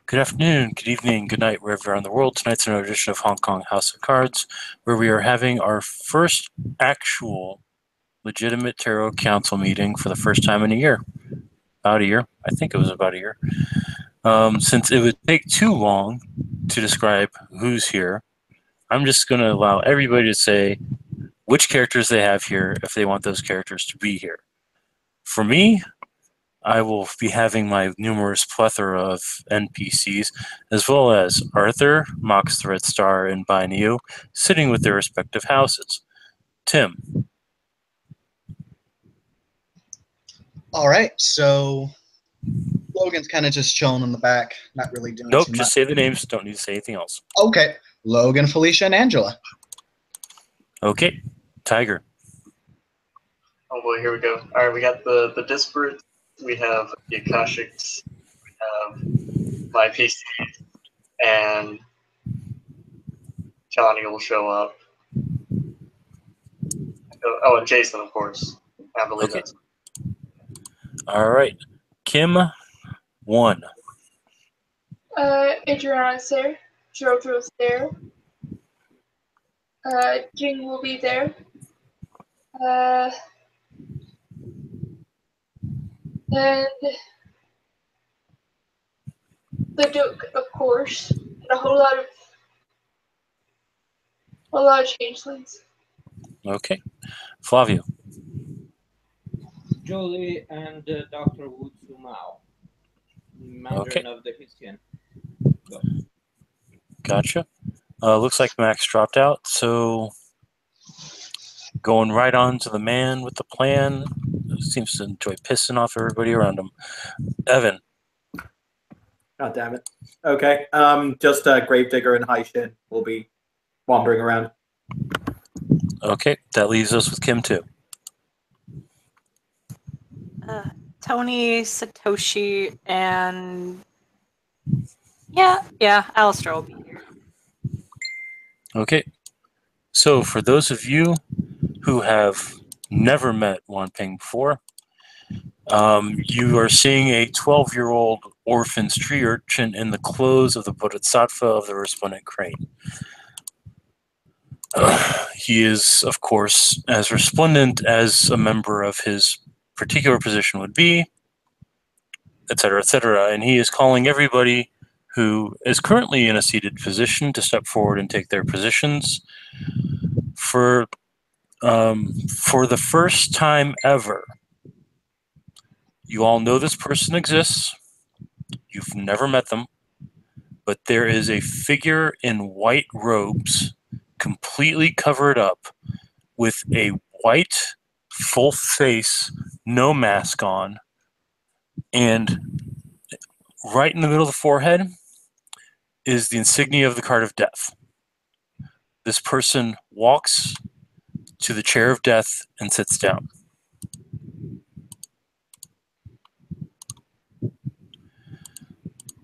Good afternoon, good evening, good night, wherever you're in the world. Tonight's another edition of Hong Kong House of Cards, where we are having our first actual legitimate Tarot Council meeting for the first time in a year. About a year. I think it was about a year. Since it would take too long to describe who's here, I'm just going to allow everybody to say which characters they have here if they want those characters to be here. For me, I will be having my numerous plethora of NPCs, as well as Arthur, Mox the Red Star, and Bai Niu, sitting with their respective houses. Tim. All right, so Logan's kind of just chilling in the back, not really doing Nope, too just much. say the names. Don't need to say anything else. Okay, Logan, Felicia, and Angela. Okay, Tiger. Oh boy, here we go. All right, we got the Disparate, we have the Akashics, we have my PC, and Johnny will show up. Oh, and Jason, of course. I believe Okay. that's. All right, Kim 1. Adriana's there. Jojo's there. Jing will be there. And the Duke, of course. And a lot of changelings. Okay, Flavio. Jolie and Dr. Wu Tzu Mao, Mandarin of the Hessian. Go. Gotcha. Looks like Max dropped out, so going right on to the man with the plan. Seems to enjoy pissing off everybody around him. Evan. Oh, damn it. Okay. Just Gravedigger and Haishin will be wandering around. Okay, that leaves us with Kim 2. Tony, Satoshi, and Alistair will be here. Okay, so for those of you who have never met Wan Ping before, you are seeing a 12-year-old orphan's tree urchin in the clothes of the Bodhisattva of the Resplendent Crane. He is, of course, as resplendent as a member of his particular position would be, etc., and he is calling everybody who is currently in a seated position to step forward and take their positions. For the first time ever, you all know this person exists. You've never met them, but there is a figure in white robes, completely covered up, with a white full face, no mask on, and right in the middle of the forehead is the insignia of the card of death. This person walks to the chair of death and sits down.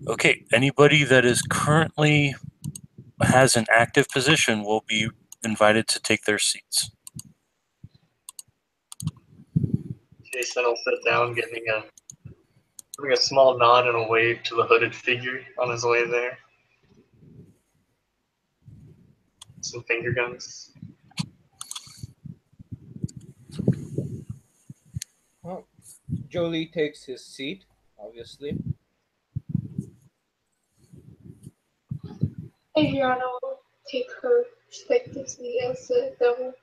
Okay, anybody that is currently has an active position will be invited to take their seats. Jason will sit down, giving a small nod and a wave to the hooded figure on his way there. Some finger guns. Well, Jolie takes his seat, obviously. Adriana will take her respective seat as the devil.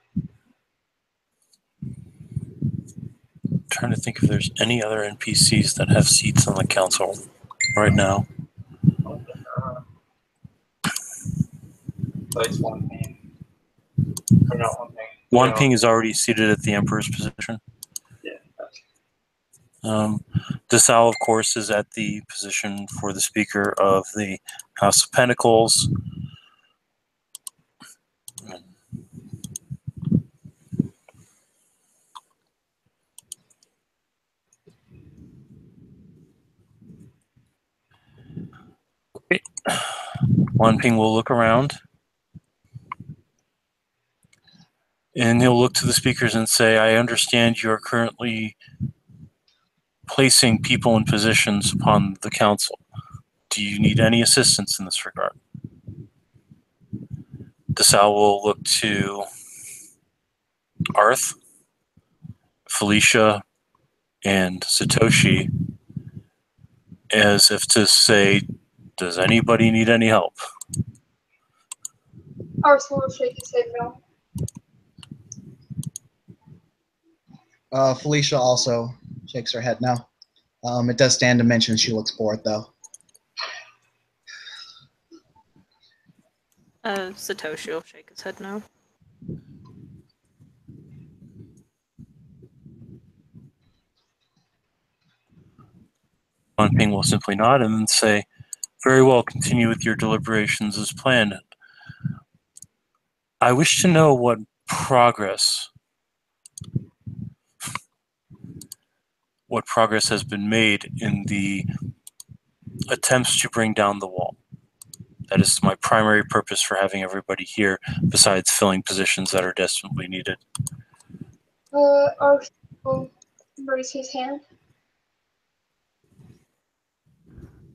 Trying to think if there's any other NPCs that have seats on the council right now. So it's Wan Ping. Or not Wan Ping. Wan Ping is already seated at the Emperor's position. Yeah, gotcha. Desal, of course, is at the position for the Speaker of the House of Pentacles. Okay. Wan Ping will look around, and he'll look to the speakers and say, I understand you are currently placing people in positions upon the council. Do you need any assistance in this regard? Desal will look to Arth, Felicia, and Satoshi as if to say, does anybody need any help? Arth will shake his head no. Felicia also shakes her head no. It does stand to mention she looks bored, though. Satoshi will shake his head no. One Ping will simply nod and then say, very well, continue with your deliberations as planned. I wish to know what progress has been made in the attempts to bring down the wall. That is my primary purpose for having everybody here, besides filling positions that are desperately needed. Arth will raise his hand.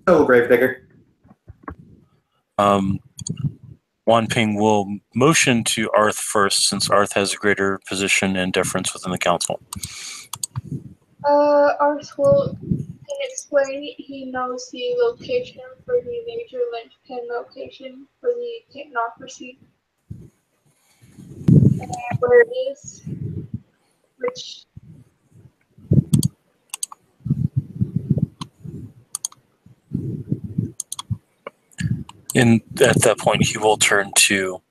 Oh, Gravedigger. Wan Ping will motion to Arth first, since Arth has a greater position and deference within the council. Arth will explain he knows the location for the major linchpin location for the technocracy. And where it is, which At that point, he will turn to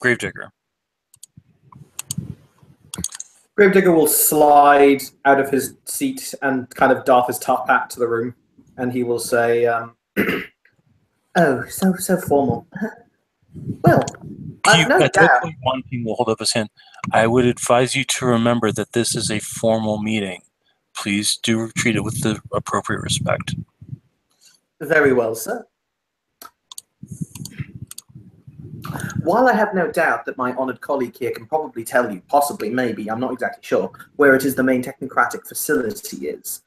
Gravedigger. Gravedigger will slide out of his seat and kind of doff his top hat to the room, and he will say, "Oh, so formal. Well, I've no At that doubt." point, Wan Ping will hold up his hand. I would advise you to remember that this is a formal meeting. Please do treat it with the appropriate respect. Very well, sir. While I have no doubt that my honoured colleague here can probably tell you, possibly, maybe, I'm not exactly sure, where it is the main technocratic facility is,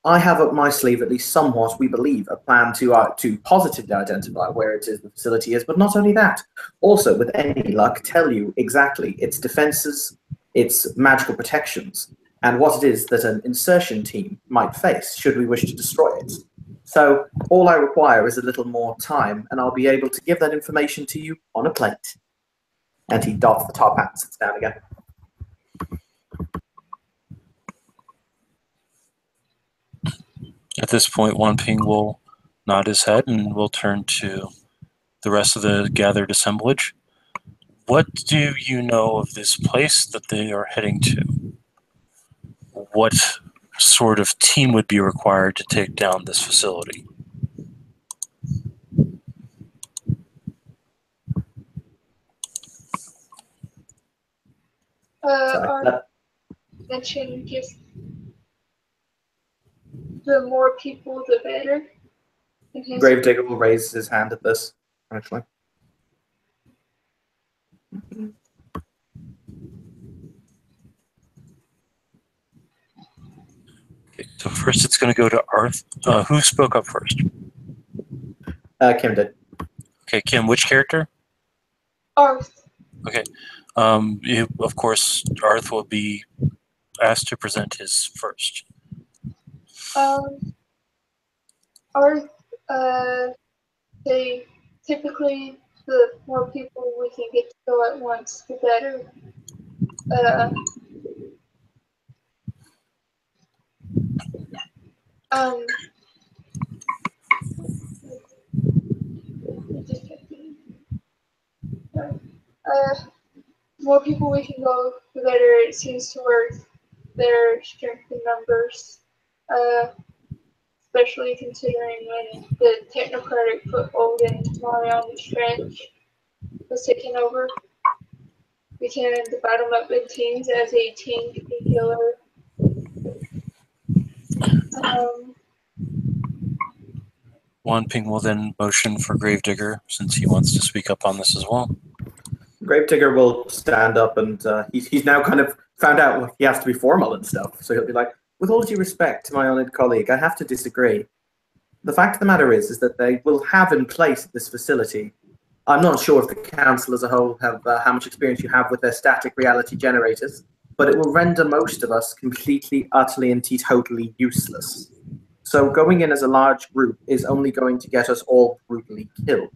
I have up my sleeve, at least somewhat, we believe, a plan to positively identify where it is the facility is, but not only that, also, with any luck, tell you exactly its defences, its magical protections, and what it is that an insertion team might face should we wish to destroy it. So all I require is a little more time, and I'll be able to give that information to you on a plate. And he doffs the top hat and sits down again. At this point, Wan Ping will nod his head and will turn to the rest of the gathered assemblage. What do you know of this place that they are heading to? What sort of team would be required to take down this facility? Arth mentioned just the more people, the better. Gravedigger will raise his hand at this, actually. Okay, so first it's going to go to Arth. Who spoke up first? Kim did. Okay, Kim, which character? Arth. Okay. Of course, Arth will be asked to present his first. Arth, they typically, the more people we can get to go at once, the better. More people we can go, the better it seems to work. Their strength in numbers, especially considering when the technocratic foothold in Mariana's Trench was taken over. We can divide them up in teams as a team killer. Wan Ping will then motion for Gravedigger, since he wants to speak up on this as well. Gravedigger will stand up, and he's now kind of found out he has to be formal and stuff. So he'll be like, with all due respect to my honoured colleague, I have to disagree. the fact of the matter is that they will have in place at this facility. I'm not sure if the council as a whole have how much experience you have with their static reality generators, but it will render most of us completely, utterly, and totally useless. So going in as a large group is only going to get us all brutally killed.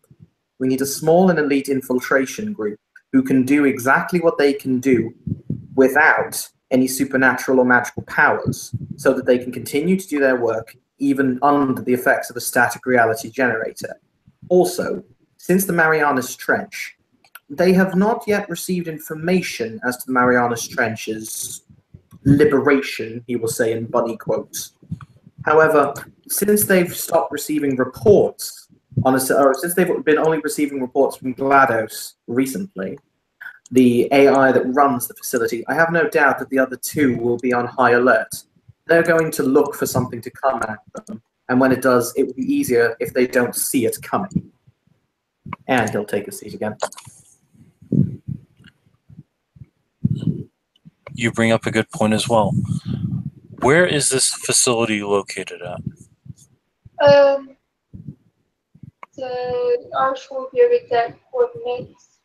We need a small and elite infiltration group who can do exactly what they can do without any supernatural or magical powers, so that they can continue to do their work even under the effects of a static reality generator. Also, since the Marianas Trench, they have not yet received information as to the Marianas Trench's liberation, he will say in bunny quotes. However, since they've stopped receiving reports, since they've been only receiving reports from GLaDOS recently, the AI that runs the facility, I have no doubt that the other two will be on high alert. They're going to look for something to come at them, and when it does, it will be easier if they don't see it coming. And he'll take a seat again. You bring up a good point as well. Where is this facility located at? The Arch will give exact coordinates.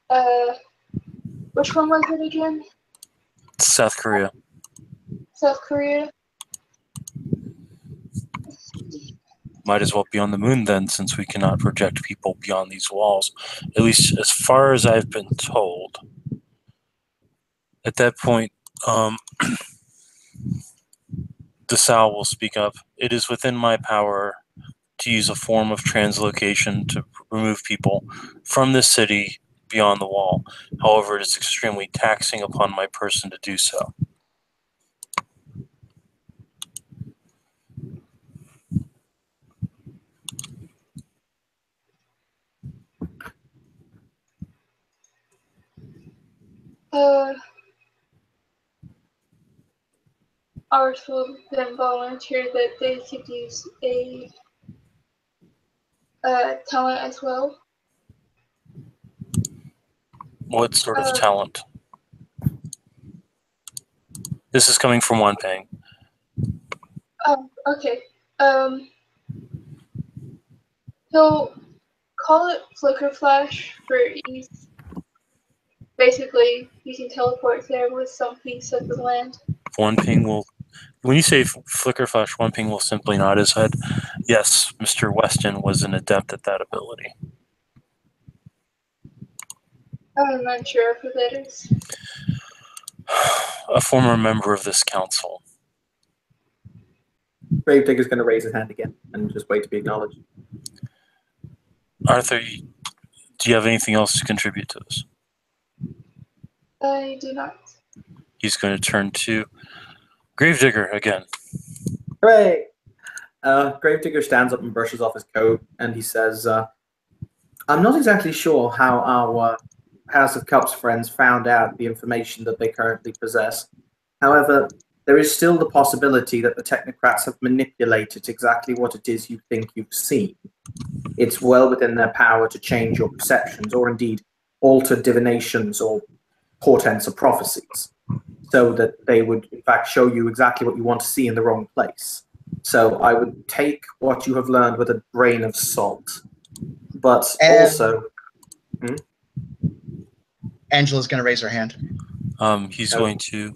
Which one was it again? South Korea. South Korea? Might as well be on the moon then, since we cannot project people beyond these walls. At least as far as I've been told. At that point, Desau will speak up. It is within my power to use a form of translocation to remove people from this city beyond the wall. However, it is extremely taxing upon my person to do so. Ours will then volunteer that they could use a talent as well. What sort of talent? This is coming from Wanping. Oh, okay. He'll call it Flicker Flash for ease. Basically, you can teleport there with some piece of the land. Wanping will, when you say Flicker Flash, Wanping will simply nod his head. Yes, Mr. Weston was an adept at that ability. I'm not sure who that is. A former member of this council. Gravedigger's going to raise his hand again and just wait to be acknowledged. Arthur, do you have anything else to contribute to this? I do not. He's going to turn to Gravedigger again. Hooray! Gravedigger stands up and brushes off his coat, and he says, I'm not exactly sure how our House of Cups friends found out the information that they currently possess. However, there is still the possibility that the technocrats have manipulated exactly what it is you think you've seen. It's well within their power to change your perceptions, or indeed alter divinations or portents or prophecies, so that they would in fact show you exactly what you want to see in the wrong place. So I would take what you have learned with a grain of salt. But also... Angela's going to raise her hand. He's going to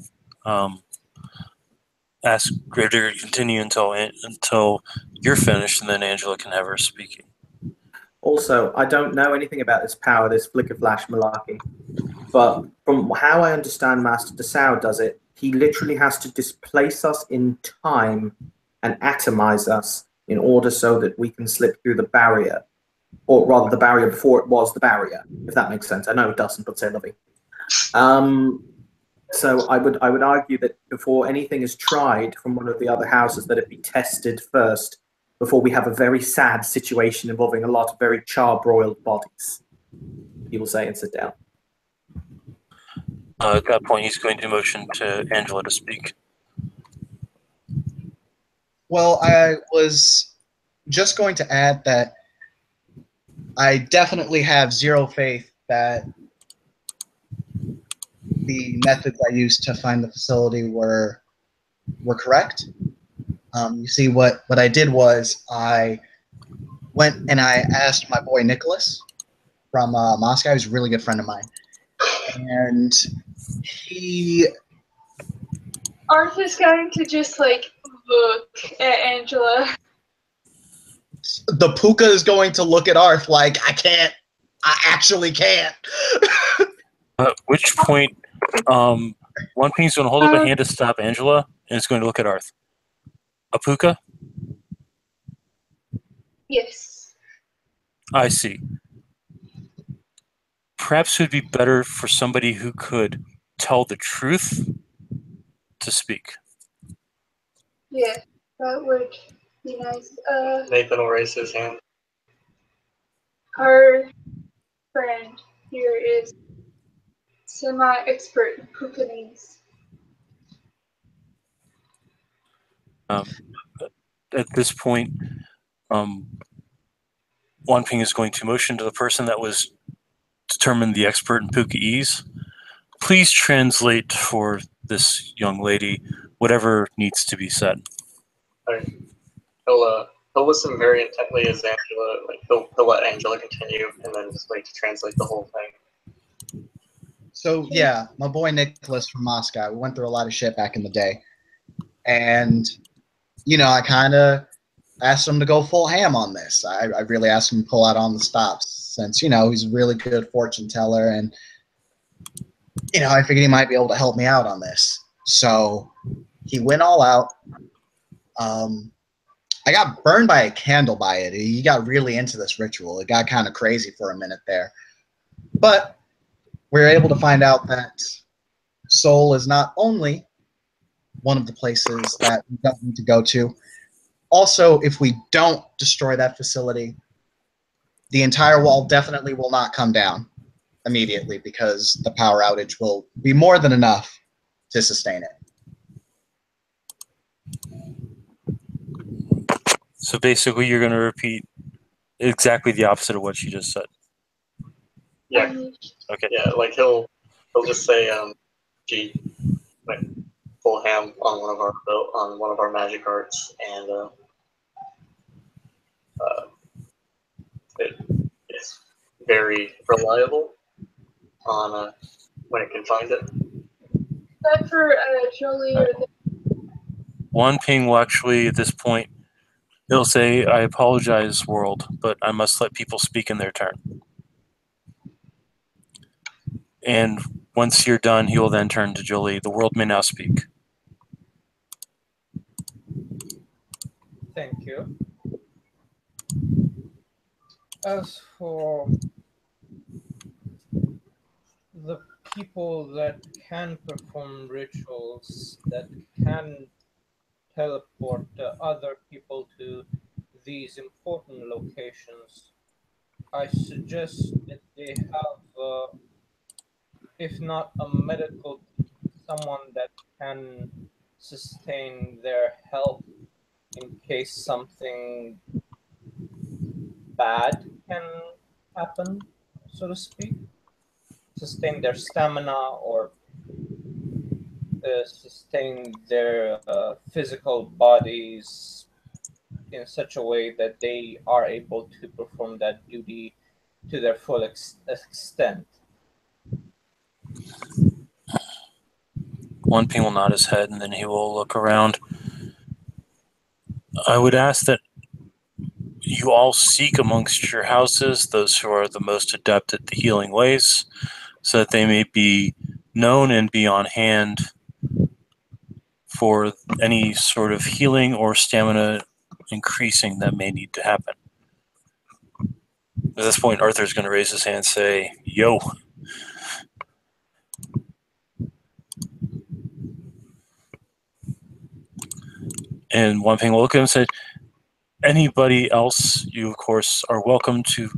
ask Gravedigger to continue until you're finished, and then Angela can have her speaking. Also, I don't know anything about this power, this Flicker Flash malarkey. But from how I understand Master Desau does it, he literally has to displace us in time and atomize us in order so that we can slip through the barrier. Or rather, the barrier before it was the barrier, if that makes sense. I know it doesn't, but say lovely. So I would argue that before anything is tried from one of the other houses, that it be tested first before we have a very sad situation involving a lot of very charbroiled bodies. He will say and sit down. At that point, he's going to motion to Angela to speak. Well, I was just going to add that I definitely have zero faith that the methods I used to find the facility were correct. You see, what I did was I went and I asked my boy Nicholas from Moscow. He's a really good friend of mine. And Arthur's going to just like look at Angela. The Puka is going to look at Arth like, I actually can't. At which point, One Ping's going to hold up a hand to stop Angela, and it's going to look at Arth. A Puka? Yes. I see. Perhaps it would be better for somebody who could tell the truth to speak. Yeah, that would be nice. Nathan will raise his hand. Our friend here is semi-expert in Pukanese. At this point, One Ping is going to motion to the person that was determined the expert in Pukaese. Please translate for this young lady whatever needs to be said. Right. He'll listen very intently as Angela, like he'll let Angela continue and then just wait to translate the whole thing. So yeah, my boy Nicholas from Moscow, we went through a lot of shit back in the day. And, I kind of asked him to go full ham on this. I really asked him to pull out on the stops since, he's a really good fortune teller. And, I figured he might be able to help me out on this. So he went all out. I got burned by a candle by it. He got really into this ritual. It got kind of crazy for a minute there. But we were able to find out that Seoul is not only one of the places that we don't need to go to. Also, if we don't destroy that facility, the entire wall definitely will not come down immediately because the power outage will be more than enough to sustain it. So basically, you're going to repeat exactly the opposite of what she just said. Yeah. Okay. Yeah, like he'll just say, "Gee, like full ham on one of our magic arts, and it's very reliable on when it can find it." Is that for Jolie or the One Ping will actually, at this point, he'll say, "I apologize, world, but I must let people speak in their turn." And once you're done, he will then turn to Jolie. "The world may now speak." Thank you. As for the people that can perform rituals, that can teleport other people to these important locations, I suggest that they have, if not a medical, someone that can sustain their health in case something bad can happen, so to speak. Sustain their stamina or sustain their physical bodies in such a way that they are able to perform that duty to their full extent. One Ping will nod his head, and then he will look around. I would ask that you all seek amongst your houses those who are the most adept at the healing ways, so that they may be known and be on hand for any sort of healing or stamina increasing that may need to happen. At this point, Arthur's going to raise his hand and say, "Yo." And One Ping will look at him and say, "Anybody else, you of course are welcome to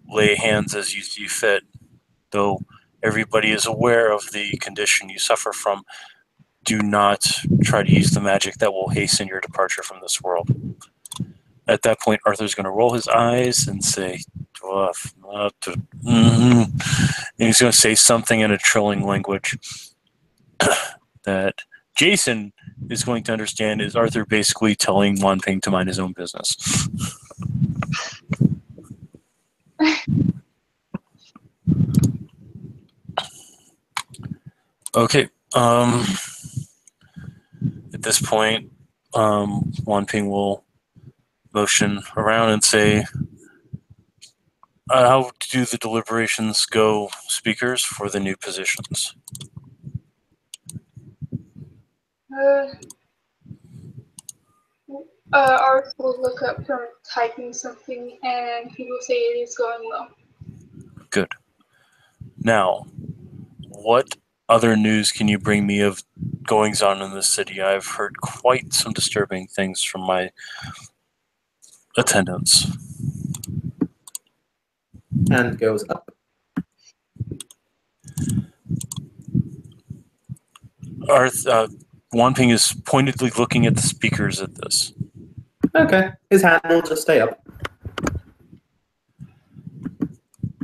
lay hands as you see fit, though everybody is aware of the condition you suffer from. Do not try to use the magic that will hasten your departure from this world." At that point, Arthur's going to roll his eyes and say, and he's going to say something in a trilling language that Jason is going to understand is Arthur basically telling One Ping to mind his own business. Okay. At this point, Wanping will motion around and say, how do the deliberations go, speakers, for the new positions? Ours will look up from typing something, and he will say it is going well. Good. Now, what other news can you bring me of goings on in the city? I've heard quite some disturbing things from my attendants. Hand goes up. Wanping is pointedly looking at the speakers at this. Okay, his hand will just stay up.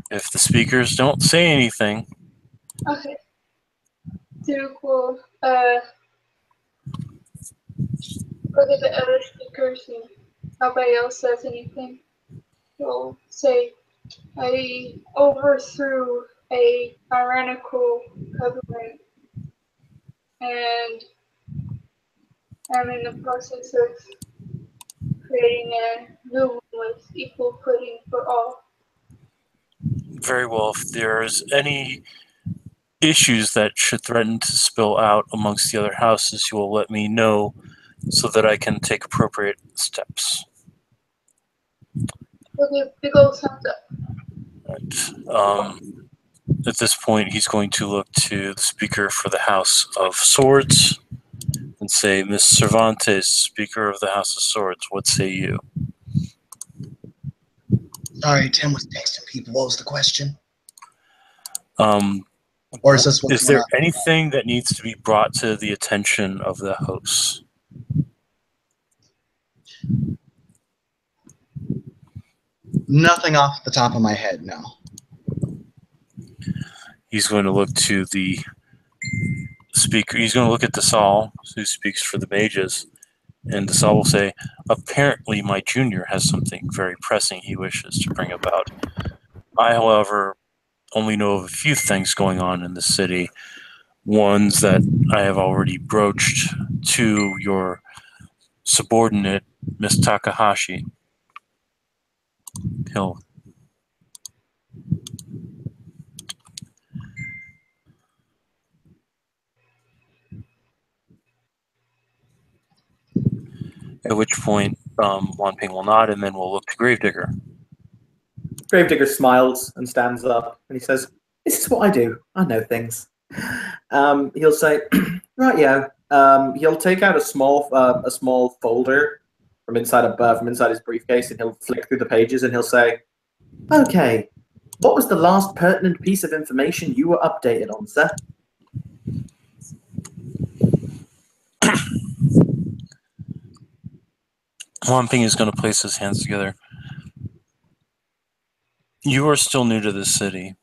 If the speakers don't say anything, Okay. Duke will look at the other speakers, and nobody else says anything. He'll say, I overthrew a tyrannical government, and I'm in the process of creating a new one with equal footing for all. very well, if there's any issues that should threaten to spill out amongst the other houses, you will let me know so that I can take appropriate steps. We'll give big old thumbs up. Right. At this point, he's going to look to the speaker for the House of Swords and say, Miss Cervantes, Speaker of the House of Swords, what say you? Sorry, Tim was texting people. What was the question? Or is this what's is there going on? anything that needs to be brought to the attention of the hosts? Nothing off the top of my head, no. He's going to look to the speaker. He's going to look at Desal, who speaks for the mages, and Desal will say, apparently my junior has something very pressing he wishes to bring about. I, however, only know of a few things going on in the city. Ones that I have already broached to your subordinate, Miss Takahashi. He'll at which point Wanping will nod, and then we'll look to Gravedigger. Gravedigger smiles and stands up, and he says, "This is what I do. I know things." He'll say, "Right, yeah." He'll take out a small folder from inside his briefcase, and he'll flick through the pages, and he'll say, "Okay, what was the last pertinent piece of information you were updated on, sir?" Wanping is going to place his hands together. You are still new to this city.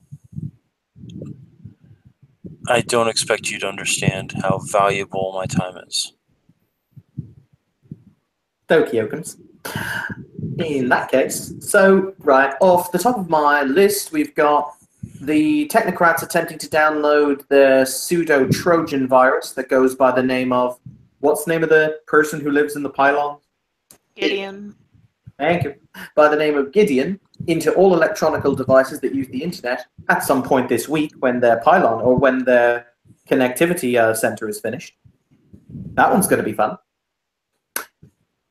I don't expect you to understand how valuable my time is. Dokiokans. In that case, so, right, off the top of my list, we've got the technocrats attempting to download the pseudo-Trojan virus that goes by the name of, what's the name of the person who lives in the pylon? Gideon. Thank you. By the name of Gideon, into all electronical devices that use the internet at some point this week when their pylon or when their connectivity center is finished. That one's going to be fun.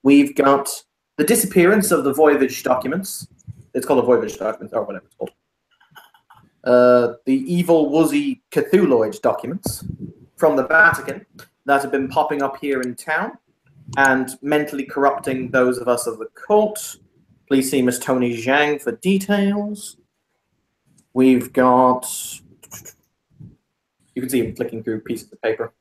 We've got the disappearance of the Voyage documents. It's called the Voyage documents, or whatever it's called. The evil wuzzy Cthulhuid documents from the Vatican that have been popping up here in town and mentally corrupting those of us of the cult. Please see Miss Tony Zhang for details. We've got... You can see him flicking through pieces of paper.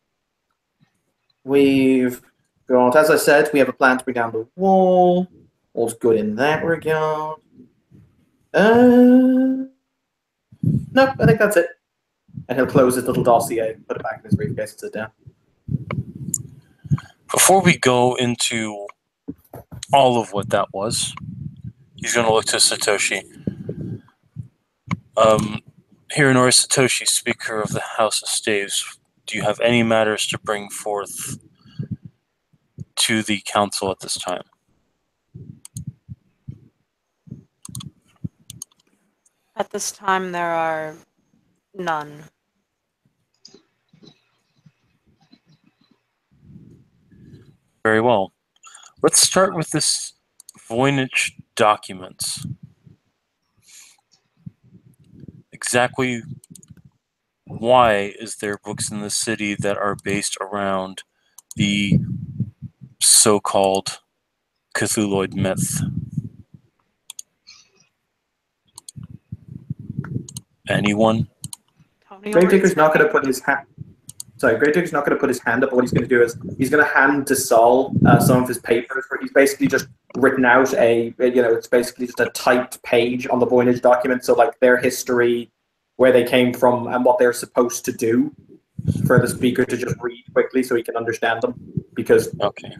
We've got, as I said, we have a plan to bring down the wall. All's good in that regard. No, I think that's it. And he'll close his little dossier, put it back in his briefcase and sit down. Before we go into all of what that was, he's going to look to Satoshi. Hironori Satoshi, Speaker of the House of Staves, do you have any matters to bring forth to the council at this time? At this time, there are none. Very well. Let's start with this Voynich documents. Exactly why is there books in the city that are based around the so-called Cthulhuid myth? Anyone? Tony Gravedigger's already not going to put his hand. Sorry, Gravedigger's not going to put his hand up. What he's going to do is he's going to hand to Saul some of his papers, where he's basically just written out it's basically just a typed page on the Voynich document. So like their history, where they came from, and what they're supposed to do, for the speaker to just read quickly so he can understand them. Because okay,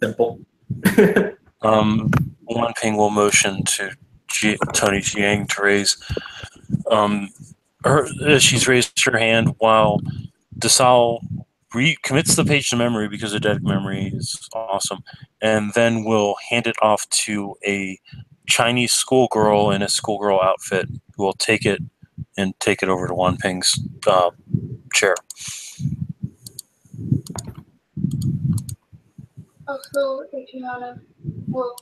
simple. One Ping will motion to Tony Jiang to raise. She's raised her hand while Desal commits the page to memory, because Eidetic memory is awesome, and then we'll hand it off to a Chinese schoolgirl in a schoolgirl outfit who will take it over to Wan Ping's chair. Also, Adriana will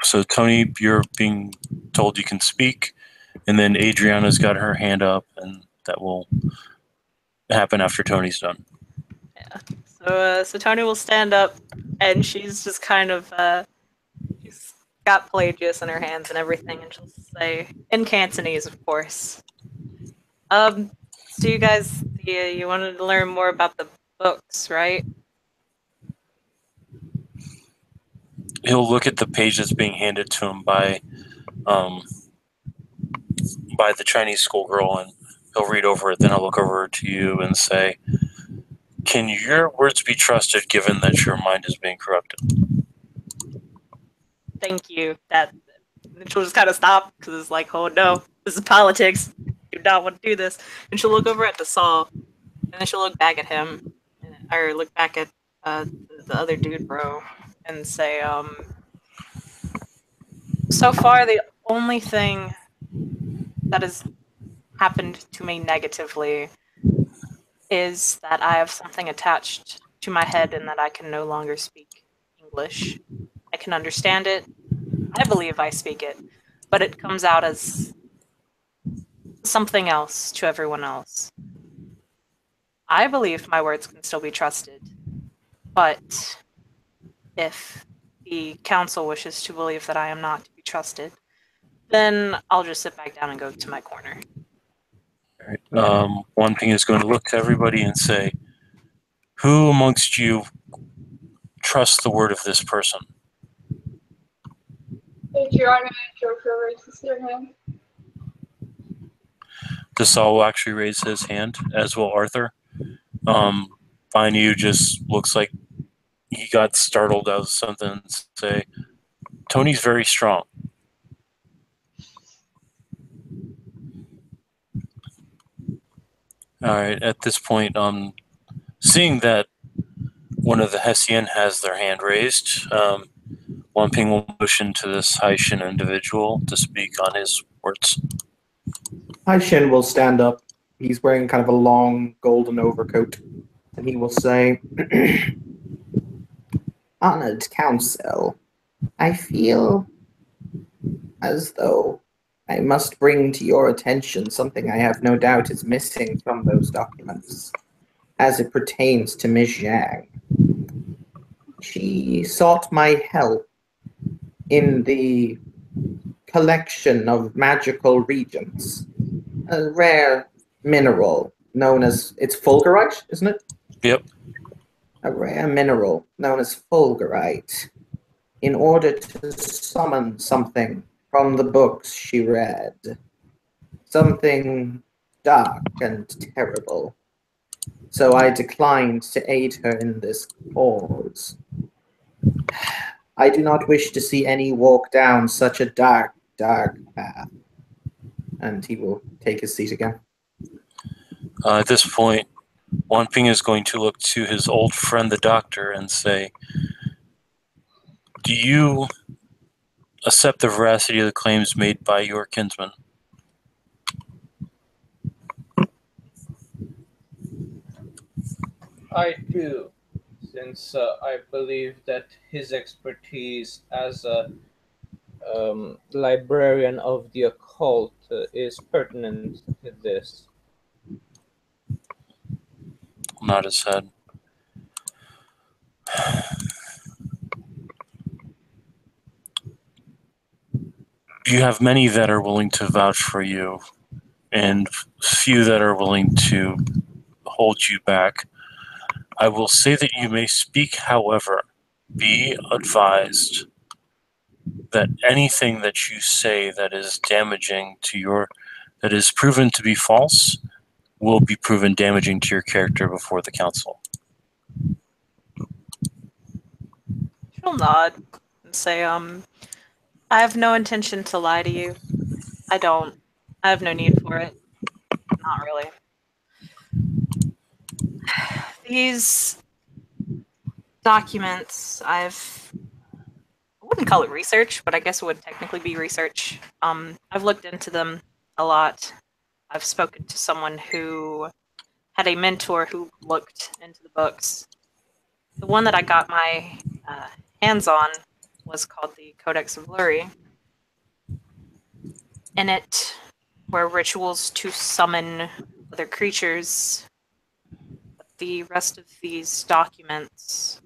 So Tony, you're being told you can speak, and then Adriana's got her hand up, and that will happen after Tony's done. Yeah. So Tony will stand up, and she's just kind of she's got Pelagius in her hands and everything, and she'll say in Cantonese, of course. So you guys, you wanted to learn more about the books, right? He'll look at the page that's being handed to him by the Chinese schoolgirl, and he'll read over it. Then he'll look over to you and say, "Can your words be trusted, given that your mind is being corrupted?" Thank you. That she'll just kind of stop, because it's like, oh no, this is politics. Do not want to do this. And she'll look over at Desal, and then she'll look back at him, or look back at the other dude, bro, and say, so far the only thing that has happened to me negatively is that I have something attached to my head and that I can no longer speak English. I can understand it. I believe I speak it, but it comes out as something else to everyone else. I believe my words can still be trusted, but if the council wishes to believe that I am not to be trusted, then I'll just sit back down and go to my corner. All right. One Ping is going to look to everybody and say, "Who amongst you trusts the word of this person?" Adriana and Joker raises their hand. Desal will actually raise his hand, as will Arthur. Vainu just looks like he got startled out of something and say, "Tony's very strong." All right, at this point, seeing that one of the Hessian has their hand raised, Wan Ping will motion to this Haishin individual to speak on his words. Haishin will stand up. He's wearing kind of a long golden overcoat, and he will say, "Honored Council, I feel as though I must bring to your attention something I have no doubt is missing from those documents, as it pertains to Ms. Zhang. She sought my help in the collection of magical reagents, a rare mineral known as, it's fulgurite, isn't it? Yep. A rare mineral known as fulgurite, in order to summon something from the books she read. Something dark and terrible. So I declined to aid her in this cause. I do not wish to see any walk down such a dark dark path. And he will take his seat again. At this point, Wan Ping is going to look to his old friend, the doctor, and say, "Do you accept the veracity of the claims made by your kinsman?" I do, since I believe that his expertise as a librarian of the occult is pertinent to this. Nod his head. You have many that are willing to vouch for you, and few that are willing to hold you back. I will say that you may speak, however, be advised that anything that you say that is damaging to that is proven to be false, will be proven damaging to your character before the council. She'll nod and say, I have no intention to lie to you. I don't. I have no need for it. Not really. These documents, I wouldn't call it research, but I guess it would technically be research. I've looked into them a lot. I've spoken to someone who had a mentor who looked into the books. The one that I got my hands on was called the Codex of Luri. In it were rituals to summon other creatures. The rest of these documents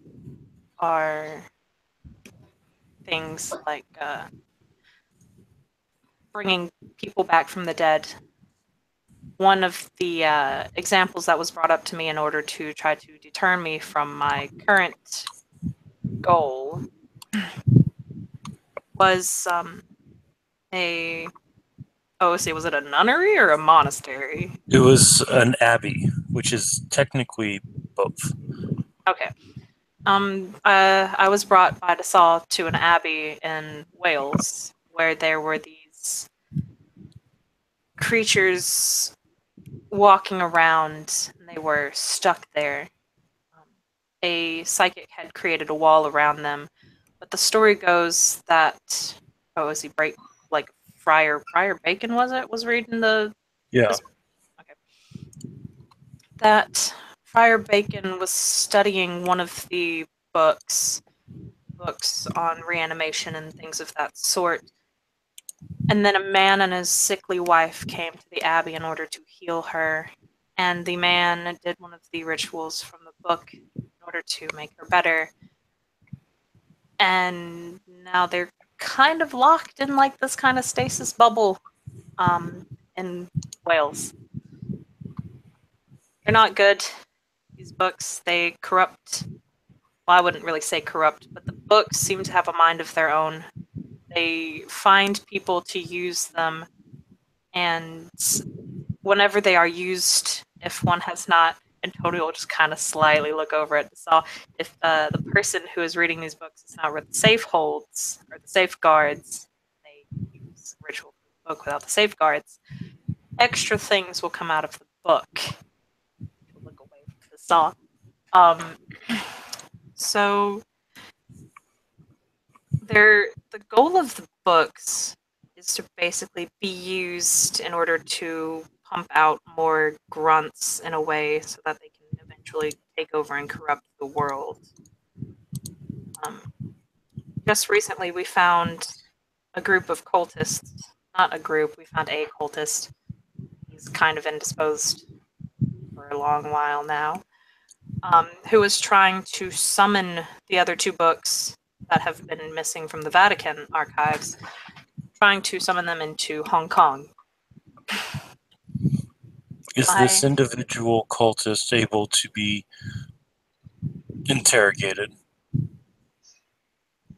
are things like bringing people back from the dead. One of the examples that was brought up to me in order to try to deter me from my current goal was was it a nunnery or a monastery? It was an abbey, which is technically both. Okay. I was brought by Dassault to an abbey in Wales where there were these creatures walking around and they were stuck there. A psychic had created a wall around them, but the story goes that Friar Bacon was reading the Yeah. Okay. That Friar Bacon was studying one of the books on reanimation and things of that sort. And then a man and his sickly wife came to the abbey in order to heal her. And the man did one of the rituals from the book in order to make her better. And now they're kind of locked in like this kind of stasis bubble in Wales. They're not good, these books. They corrupt. Well, I wouldn't really say corrupt, but the books seem to have a mind of their own. They find people to use them, and whenever they are used, if one has not, and Tony will just kind of slyly look over at Dassault, if the person who is reading these books is not where the safe holds, or the safeguards, they use ritual for the book without the safeguards, extra things will come out of the book. Look away from Dassault. So the goal of the books is to basically be used in order to pump out more grunts in a way so that they can eventually take over and corrupt the world. Just recently we found a group of cultists. Not a group, we found a cultist. He's kind of indisposed for a long while now. Who was trying to summon the other two books that have been missing from the Vatican archives, trying to summon them into Hong Kong. Is this individual cultist able to be interrogated?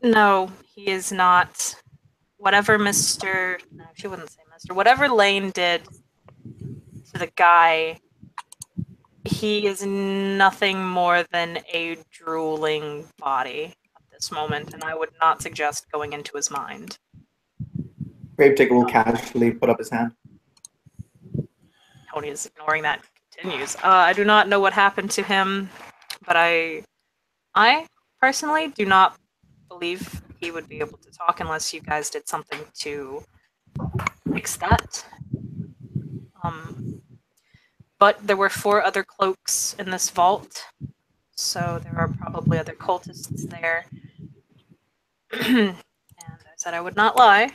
No, he is not. Whatever no, she wouldn't say Mr. Whatever Lane did to the guy, he is nothing more than a drooling body at this moment, and I would not suggest going into his mind. Gravedigger will casually put up his hand. Tony is ignoring that and continues. I do not know what happened to him, but I personally do not believe he would be able to talk unless you guys did something to fix that. But there were 4 other cloaks in this vault, so there are probably other cultists there. And I said I would not lie.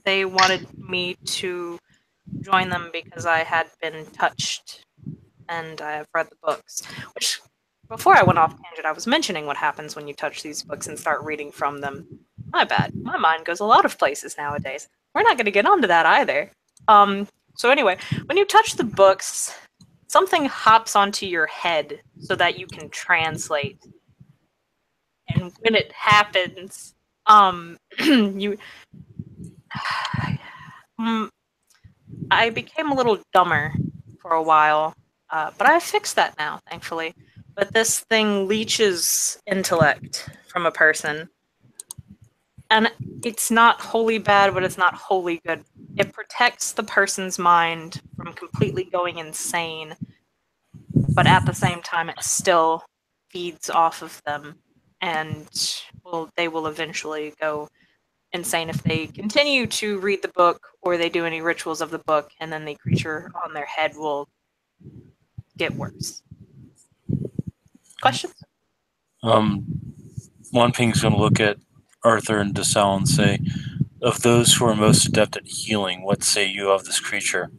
They wanted me to join them because I had been touched and I have read the books. Which, before I went off tangent, I was mentioning what happens when you touch these books and start reading from them. My bad. My mind goes a lot of places nowadays. We're not going to get onto that either. So anyway, when you touch the books, something hops onto your head so that you can translate. And when it happens, you... I became a little dumber for a while, but I fixed that now, thankfully. But this thing leeches intellect from a person. And it's not wholly bad, but it's not wholly good. It protects the person's mind from completely going insane, but at the same time, it still feeds off of them, and they will eventually go insane if they continue to read the book or they do any rituals of the book, and then the creature on their head will get worse. Questions? Wanping's going to look at Arthur and DeSalle and say, of those who are most adept at healing, what say you of this creature?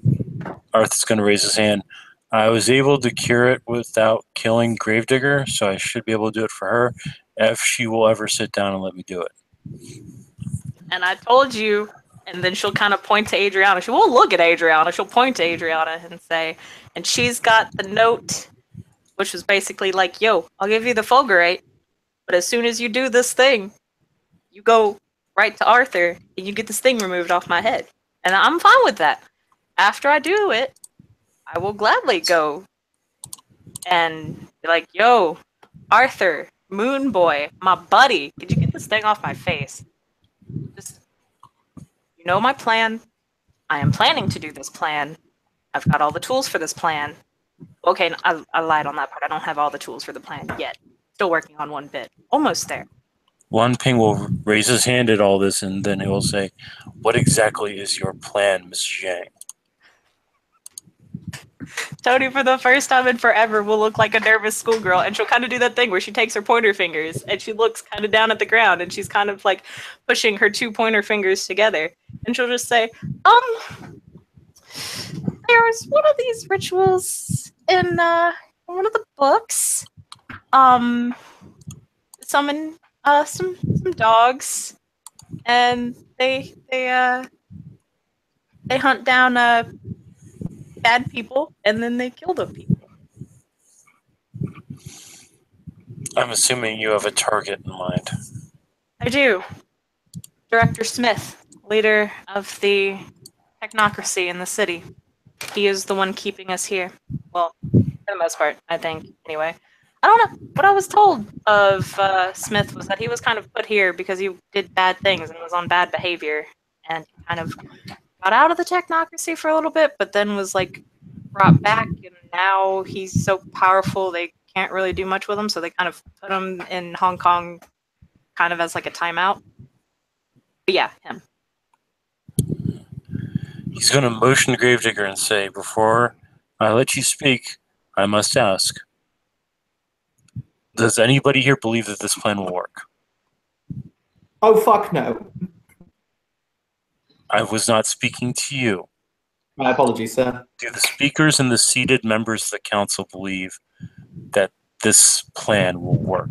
Arthur's going to raise his hand. I was able to cure it without killing Gravedigger, so I should be able to do it for her if she will ever sit down and let me do it. And I told you, and then she'll kind of point to Adriana. She won't look at Adriana. She'll point to Adriana and say, and she's got the note, which was basically like, yo, I'll give you the Fulgurate, but as soon as you do this thing, you go right to Arthur, and you get this thing removed off my head. And I'm fine with that. After I do it, I will gladly go and be like, yo, Arthur, Moon Boy, my buddy, could you get this thing off my face? Just, you know my plan. I am planning to do this plan. I've got all the tools for this plan. Okay, I lied on that part. I don't have all the tools for the plan yet. Still working on one bit. Almost there. Wanping will raise his hand at all this, and then he will say, what exactly is your plan, Miss Zhang? Tony, for the first time in forever, will look like a nervous schoolgirl, and she'll kind of do that thing where she takes her pointer fingers, and she looks kind of down at the ground, and she's kind of like pushing her 2 pointer fingers together. And she'll just say, there's one of these rituals in one of the books. Summon some dogs, and they hunt down bad people, and then they kill the people. I'm assuming you have a target in mind. I do. Director Smith, leader of the technocracy in the city. He is the one keeping us here. Well, for the most part, I think, anyway. I don't know. What I was told of Smith was that he was kind of put here because he did bad things and was on bad behavior, and he kind of got out of the technocracy for a little bit, but then was like brought back, and now he's so powerful they can't really do much with him, so they kind of put him in Hong Kong kind of as like a timeout. But yeah, him. He's going to motion to Gravedigger and say, before I let you speak, I must ask, does anybody here believe that this plan will work? Oh, fuck no. I was not speaking to you. My apologies, sir. Do the speakers and the seated members of the council believe that this plan will work?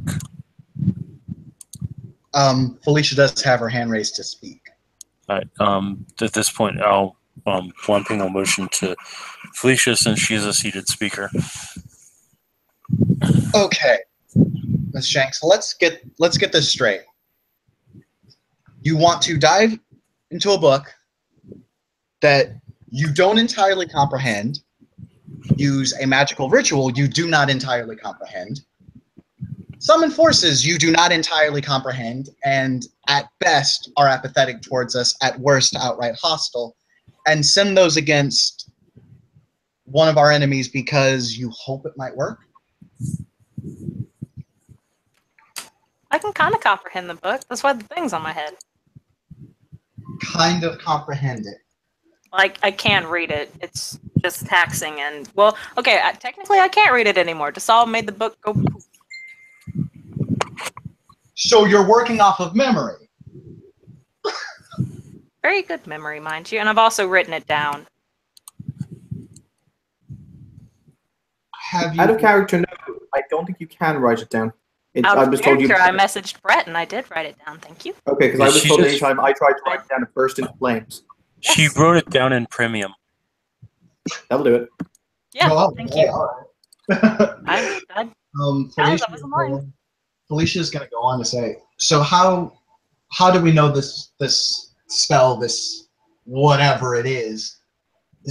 Felicia does have her hand raised to speak. All right. At this point, I'll Wanping will motion to Felicia since she is a seated speaker. Okay, Ms. Shanks, let's get this straight. You want to dive into a book that you don't entirely comprehend, use a magical ritual you do not entirely comprehend, Summon forces you do not entirely comprehend, and at best are apathetic towards us, at worst outright hostile, and send those against one of our enemies because you hope it might work? I can kind of comprehend the book. That's why the thing's on my head. Kind of comprehend it. Like, I can read it. It's just taxing and, well, okay, technically I can't read it anymore. Dasal made the book go poof. So you're working off of memory. Very good memory, mind you, and I've also written it down. Have you? Out of character, no. I don't think you can write it down. Out I of was told you. character, I messaged Brett, and I did write it down. Thank you. Okay, because I was She told just- anytime I tried to write it down, it burst into flames. She Yes. wrote it down in premium. That'll do it. Yeah, Oh, thank okay, you. all right. I Guys, Felicia, I wasn't lying. Felicia's going to go on to say, so how do we know this spell, this whatever it is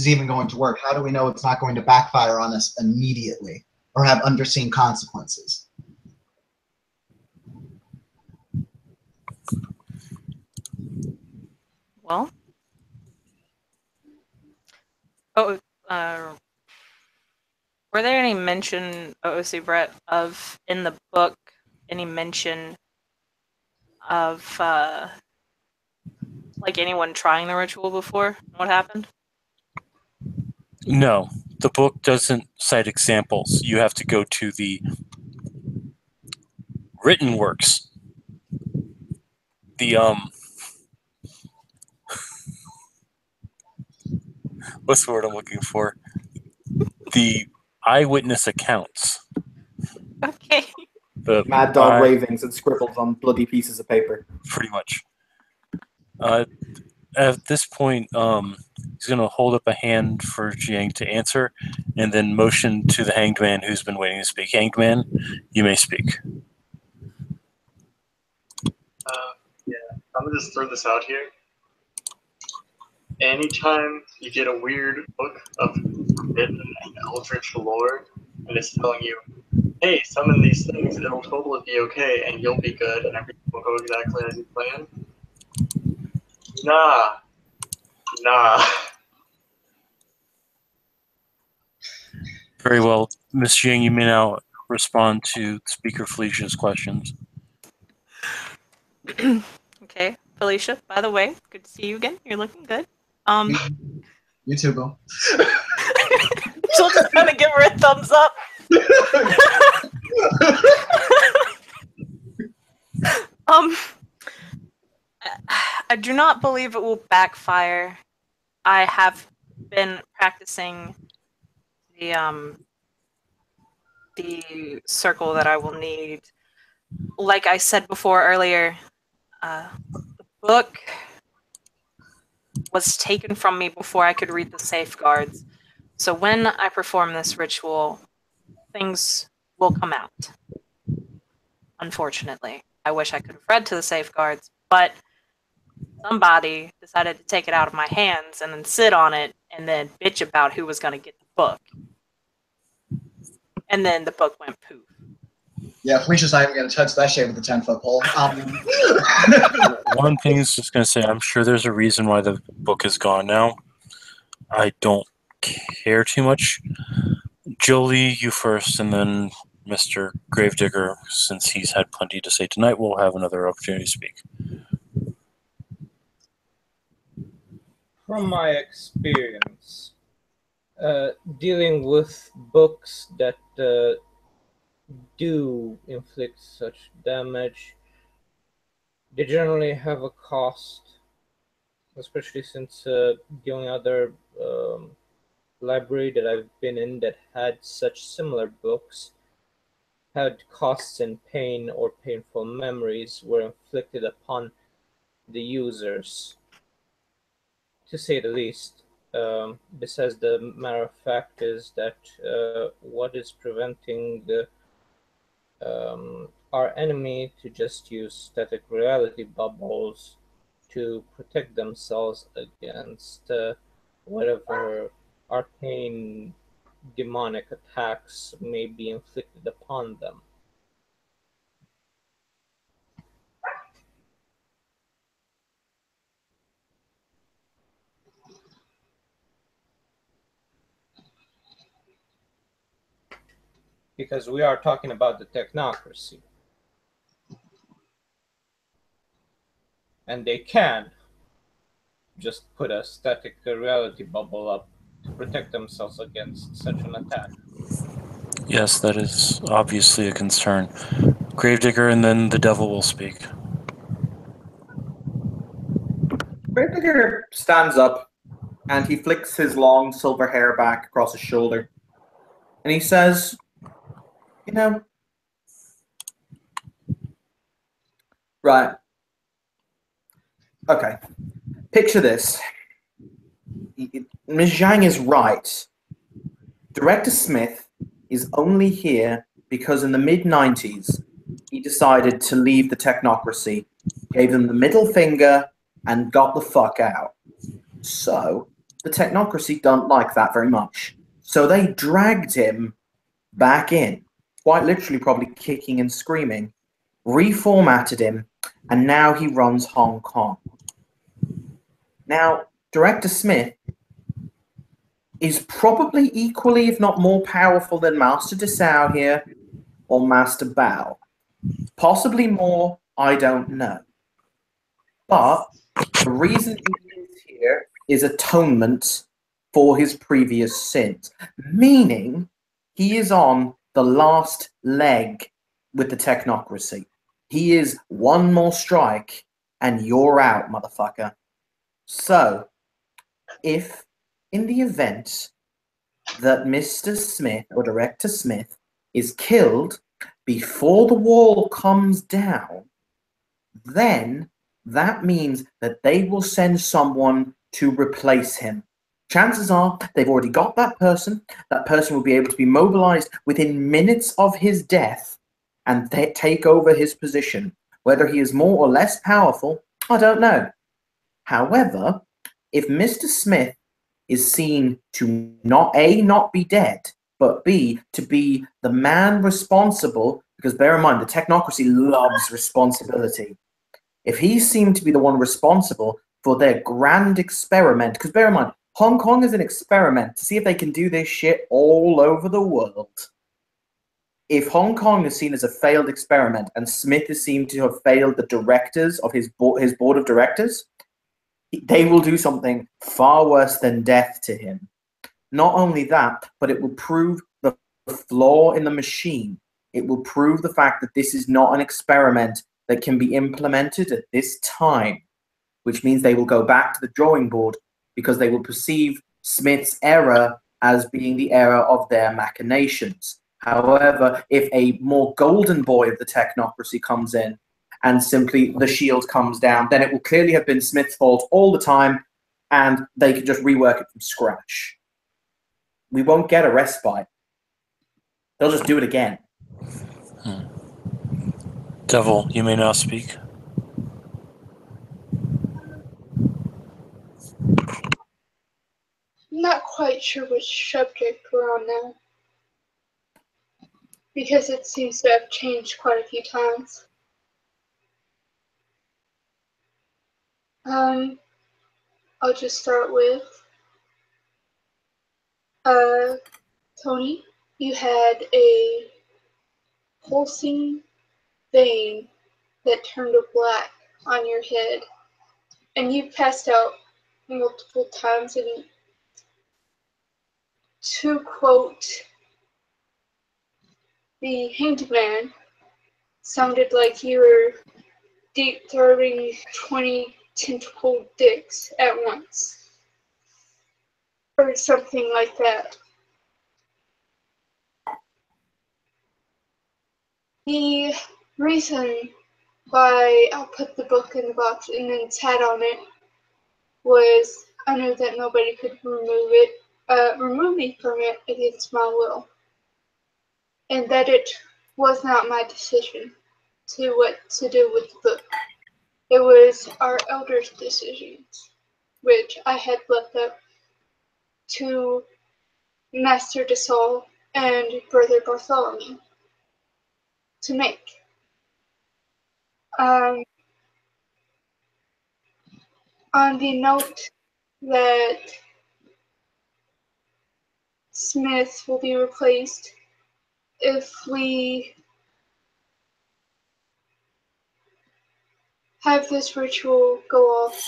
even going to work? How do we know it's not going to backfire on us immediately or have unforeseen consequences? Well, were there any mention, OOC Brett, of in the book any mention of like anyone trying the ritual before? What happened? No, the book doesn't cite examples. You have to go to the written works. The what's the word I'm looking for? The eyewitness accounts. Okay. The Mad dog ravings and scribbles on bloody pieces of paper. pretty much. At this point, he's going to hold up a hand for Jiang to answer, and then motion to the hanged man who's been waiting to speak. Hanged man, you may speak. I'm gonna just throw this out here. Anytime you get a weird book of forbidden and eldritch lore, and it's telling you, hey, summon these things, it'll totally be okay, and you'll be good, and everything will go exactly as you planned. Nah. Very well. Miss Jiang, you may now respond to Speaker Felicia's questions. Okay, Felicia, by the way, good to see you again. You're looking good. You too, Bill. She'll just kind of give her a thumbs up. I do not believe it will backfire. I have been practicing the circle that I will need. Like I said before earlier, the book was taken from me before I could read the safeguards. So when I perform this ritual, things will come out. Unfortunately. I wish I could have read to the safeguards, but somebody decided to take it out of my hands and then sit on it and then bitch about who was going to get the book. And then the book went poof. Yeah, Felicia's not even going to touch that shit with a 10-foot pole. One thing is just going to say, I'm sure there's a reason why the book is gone now. I don't care too much. Jolie, you first, and then Mr. Gravedigger, since he's had plenty to say tonight, will have another opportunity to speak. From my experience, dealing with books that do inflict such damage, they generally have a cost, especially since the only other library that I've been in that had such similar books had costs and pain or painful memories were inflicted upon the users, to say the least. Besides, the matter of fact is that what is preventing our enemy to just use static reality bubbles to protect themselves against whatever arcane demonic attacks may be inflicted upon them. because we are talking about the technocracy. And they can just put a static reality bubble up to protect themselves against such an attack. Yes, that is obviously a concern. Gravedigger, and then the devil will speak. Gravedigger stands up and he flicks his long silver hair back across his shoulder. And he says, you know, right. Okay. Picture this. Ms. Zhang is right. Director Smith is only here because in the mid-90s, he decided to leave the technocracy, gave them the middle finger, and got the fuck out. So, the technocracy don't like that very much. So they dragged him back in, quite literally probably kicking and screaming, reformatted him, and now he runs Hong Kong. Now, Director Smith is probably equally, if not more powerful than Master Desau here or Master Bao. Possibly more, I don't know. But the reason he is here is atonement for his previous sins, meaning he is on the last leg with the technocracy. He is one more strike and you're out, motherfucker. So, if in the event that Mr. Smith or Director Smith is killed before the wall comes down, then that means that they will send someone to replace him. Chances are they've already got that person. That person will be able to be mobilized within minutes of his death and take over his position. Whether he is more or less powerful, I don't know. However, if Mr. Smith is seen to not be dead, but B, to be the man responsible, because bear in mind, the technocracy loves responsibility. If he seemed to be the one responsible for their grand experiment, because bear in mind, Hong Kong is an experiment to see if they can do this shit all over the world. If Hong Kong is seen as a failed experiment and Smith is seen to have failed the directors of his board of directors, they will do something far worse than death to him. Not only that, but it will prove the flaw in the machine. It will prove the fact that this is not an experiment that can be implemented at this time, which means they will go back to the drawing board because they will perceive Smith's error as being the error of their machinations. However, if a more golden boy of the technocracy comes in and simply the shield comes down, then it will clearly have been Smith's fault all the time, and they can just rework it from scratch. We won't get a respite. They'll just do it again. Devil, you may now speak. I'm not quite sure which subject we're on now, because it seems to have changed quite a few times. I'll just start with Tony, you had a pulsing vein that turned black on your head, and you passed out multiple times, and to quote the Hanged Man, sounded like you were deep-throating 20 tentacled dicks at once, or something like that. The reason why I put the book in the box and then sat on it was I knew that nobody could remove me from it against my will, and that it was not my decision to what to do with the book. It was our elders' decisions, which I had left up to Master Desau and Brother Bartholomew to make. On the note that Smith will be replaced if we have this ritual go off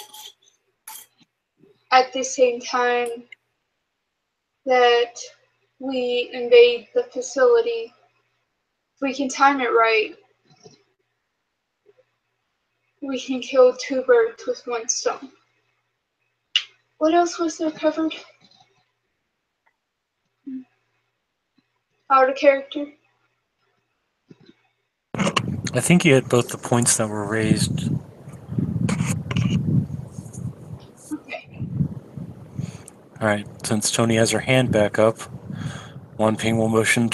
at the same time that we invade the facility, if we can time it right, we can kill two birds with one stone. What else was there covered? Out of character? I think you hit both the points that were raised. Okay. All right, since Tony has her hand back up, Wan Ping will motion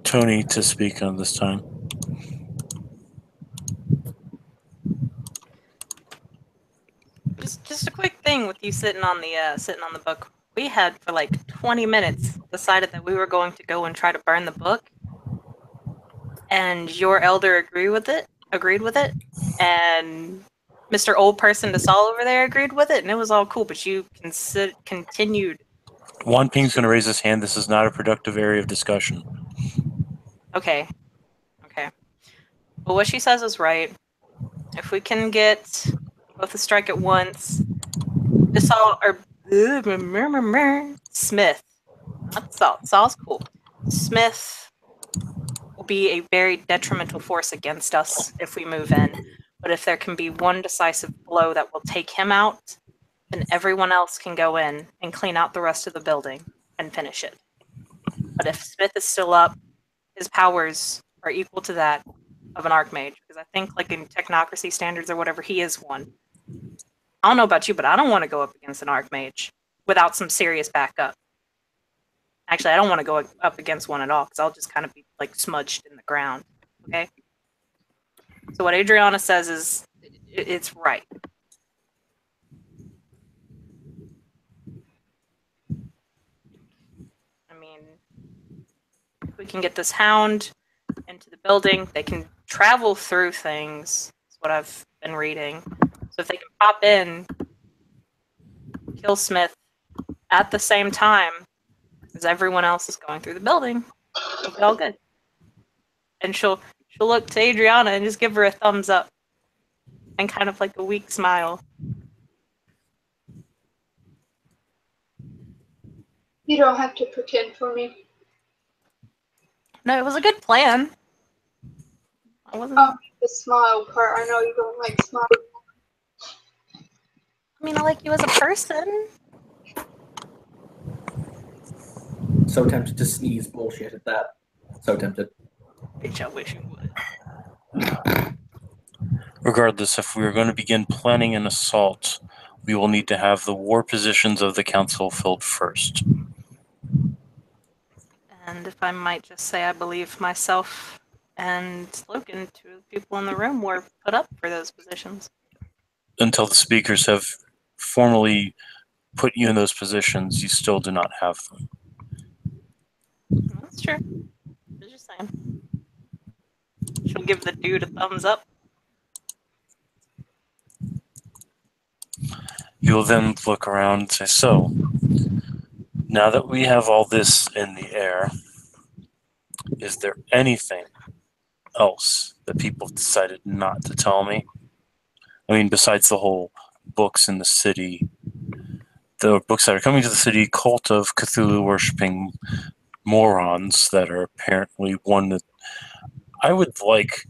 Tony to speak on this time. Just a quick thing with you sitting on the book. We had for like 20 minutes decided that we were going to go and try to burn the book, and your elder agreed with it, and Mr. Old Person to Saul over there agreed with it, and it was all cool. But you continued. Wan Ping's going to raise his hand. This is not a productive area of discussion. Okay. But what she says is right. If we can get both a strike at once, Smith, not Saul. Saul's cool. Smith will be a very detrimental force against us if we move in. But if there can be one decisive blow that will take him out, then everyone else can go in and clean out the rest of the building and finish it. But if Smith is still up, his powers are equal to that of an Archmage. Because I think, like in technocracy standards or whatever, he is one. I don't know about you, but I don't want to go up against an Archmage without some serious backup. Actually, I don't want to go up against one at all, because I'll just kind of be like smudged in the ground. Okay? So what Adriana says is, it's right. I mean, if we can get this hound into the building, they can travel through things. That's what I've been reading. So if they can pop in, kill Smith at the same time as everyone else is going through the building, it'll be all good. And she'll look to Adriana and just give her a thumbs up and kind of like a weak smile. You don't have to pretend for me. No, it was a good plan. I wasn't. The smile part. I know you don't like smiling. I mean, I like you as a person. So tempted to sneeze bullshit at that. So tempted. Bitch, I wish you would. Regardless, if we are going to begin planning an assault, we will need to have the war positions of the council filled first. And if I might just say, I believe myself and Logan, two of the people in the room, were put up for those positions. Until the speakers have formally put you in those positions, you still do not have them. That's true. I was just saying. She'll give the dude a thumbs up. You'll then look around and say, so, now that we have all this in the air, is there anything else that people have decided not to tell me? I mean, besides the whole books in the city, the books that are coming to the city, cult of Cthulhu worshipping morons that are apparently one that I would like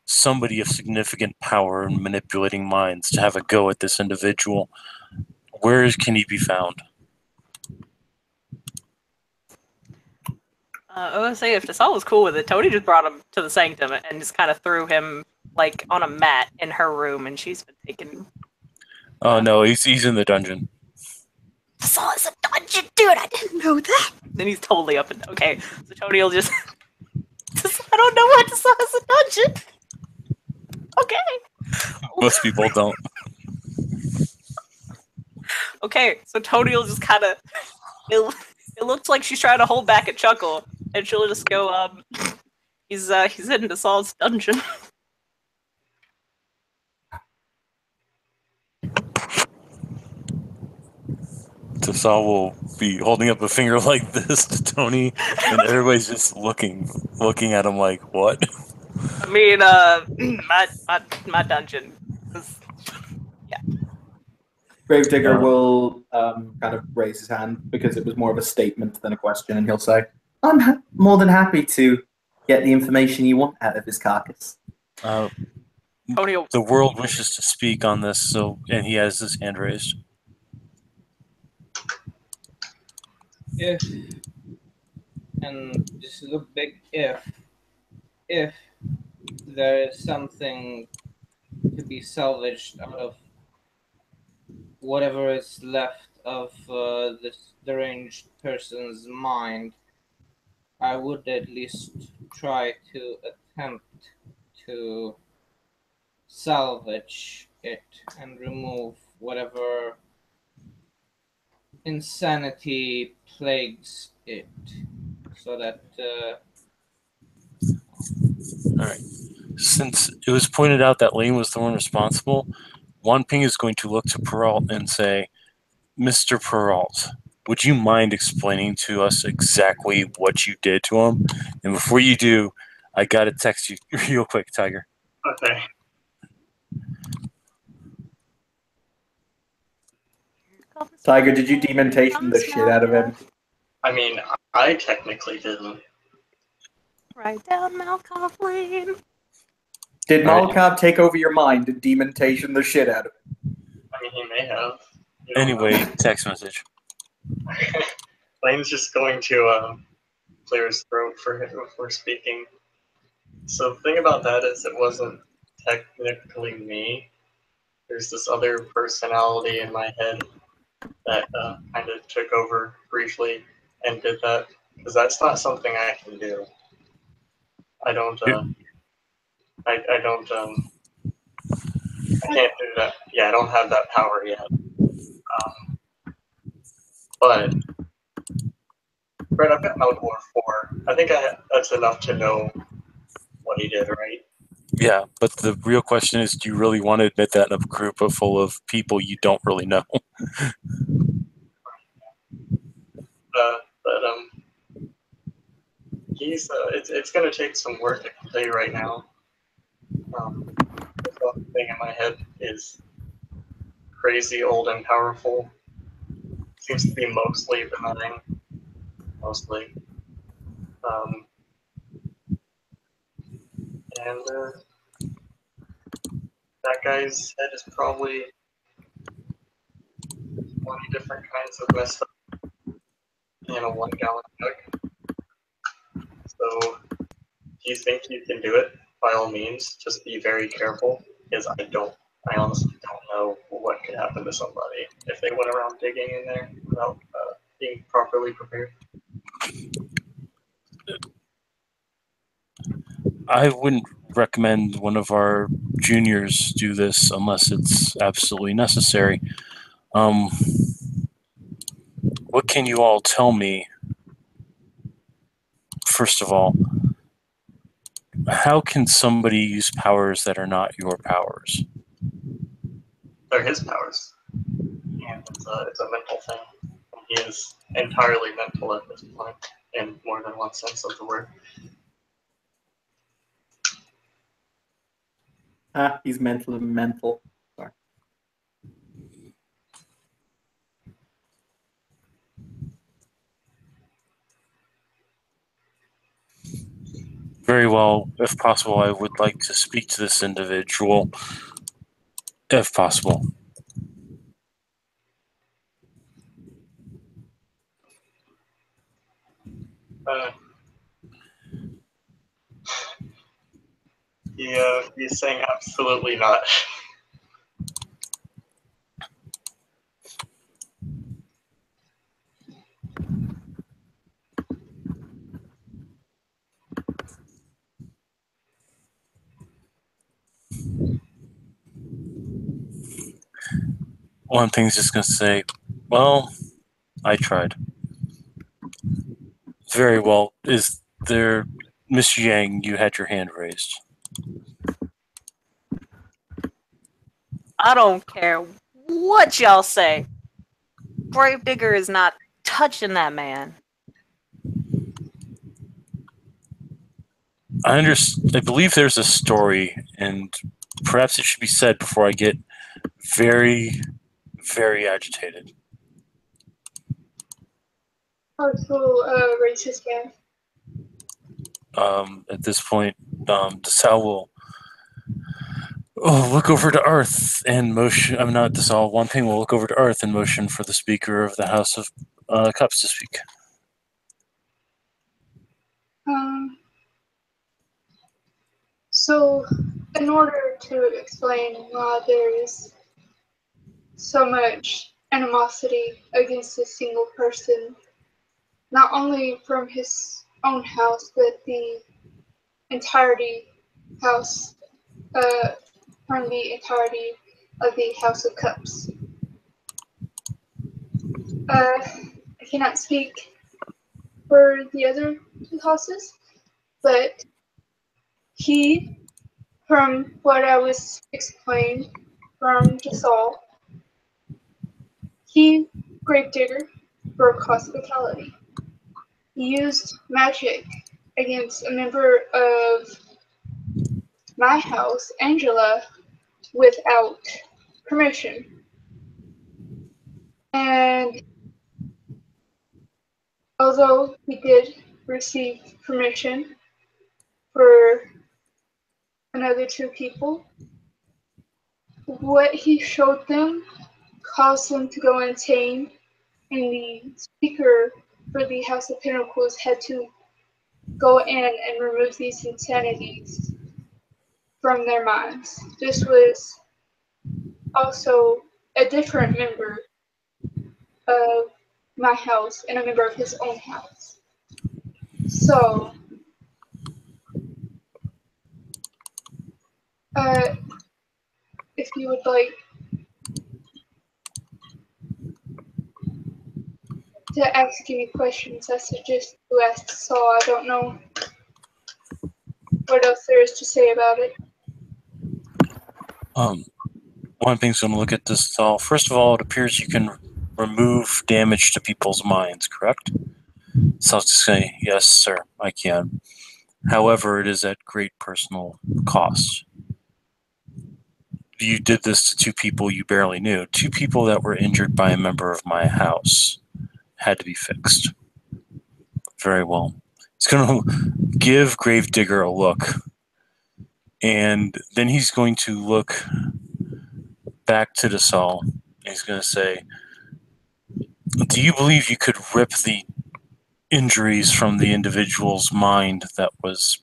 somebody of significant power in manipulating minds to have a go at this individual. Where can he be found? I was say, if Desal was cool with it, Tony just brought him to the sanctum and just kind of threw him like on a mat in her room, and she's been taking. Oh no, he's in the dungeon. Desal is a dungeon, dude. I didn't know that. Then he's totally up and okay. So Tony will just. I don't know what Desal is a dungeon. Okay. Most people don't. Okay, so Tony will just kind of. It looks like she's trying to hold back a chuckle, and she'll just go, he's heading to Saul's dungeon. Tasal will be holding up a finger like this to Tony, and everybody's just looking at him like, what? I mean, my dungeon is Gravedigger Yeah. will kind of raise his hand because it was more of a statement than a question, and he'll say, I'm more than happy to get the information you want out of his carcass. Tony. The world wishes to speak on this, so and he has his hand raised. If, and this is a big if there is something to be salvaged out of whatever is left of this deranged person's mind, I would at least try to attempt to salvage it and remove whatever insanity plagues it, so that All right. Since it was pointed out that Lane was the one responsible, Wanping is going to look to Peralt and say, Mr. Peralt, would you mind explaining to us exactly what you did to him? And before you do, I gotta text you real quick, Tiger. Okay. Tiger, did you dementation the shit out of him? I mean, I technically didn't. Write down Malkoff Lane. Did All right. Malkav take over your mind and dementation the shit out of him? I mean, he may have. You don't Anyway, text message. know. Lane's just going to clear his throat for speaking. So the thing about that is it wasn't technically me. There's this other personality in my head that kind of took over briefly and did that, because that's not something I can do. I don't. I don't. I can't do that. Yeah, I don't have that power yet. But right, I've got Outlaw 4. I think that's enough to know what he did, right? Yeah, but the real question is, do you really want to admit that in a group full of people you don't really know? But he's. It's going to take some work. I can tell you right now. The thing in my head is crazy, old, and powerful. Seems to be mostly benign. Mostly. And that guy's head is probably 20 different kinds of messed up in a 1 gallon jug. So if you think you can do it, by all means, just be very careful, because I honestly don't know what could happen to somebody if they went around digging in there without being properly prepared. I wouldn't recommend one of our juniors do this unless it's absolutely necessary. What can you all tell me? First of all, how can somebody use powers that are not your powers? They're his powers. And it's a mental thing. He is entirely mental at this point, in more than one sense of the word. He's mental. Sorry. Very well. If possible, I would like to speak to this individual, if possible. He's saying absolutely not. One thing's just going to say, well, I tried. Very well. Is there, Miss Yang, you had your hand raised. I don't care what y'all say. Gravedigger is not touching that man. I believe there's a story, and perhaps it should be said before I get very, very agitated. Also, racist man. At this point, DeSalle will look over to Earth and motion. I'm not DeSalle. One thing will look over to Earth and motion for the Speaker of the House of Cups to speak. So, in order to explain why there is so much animosity against a single person, not only from his own house, but the entirety house, from the entirety of the House of Cups. I cannot speak for the other two houses, but he, from what I was explained from DeSalle, he, Gravedigger, broke hospitality. He used magic against a member of my house, Angela, without permission. And although he did receive permission for another two people, what he showed them caused them to go insane, and the Speaker for the House of Pentacles had to go in and remove these insanities from their minds. This was also a different member of my house and a member of his own house. So, if you would like to ask any questions, I suggest you ask Saul. I don't know what else there is to say about it. One thing's going to look at this all. First of all, it appears you can remove damage to people's minds, correct? So I'll just say, yes, sir, I can. However, it is at great personal cost. You did this to two people you barely knew. Two people that were injured by a member of my house had to be fixed. Very well. He's going to give Gravedigger a look, and then he's going to look back to DeSalle. He's going to say, do you believe you could rip the injuries from the individual's mind that was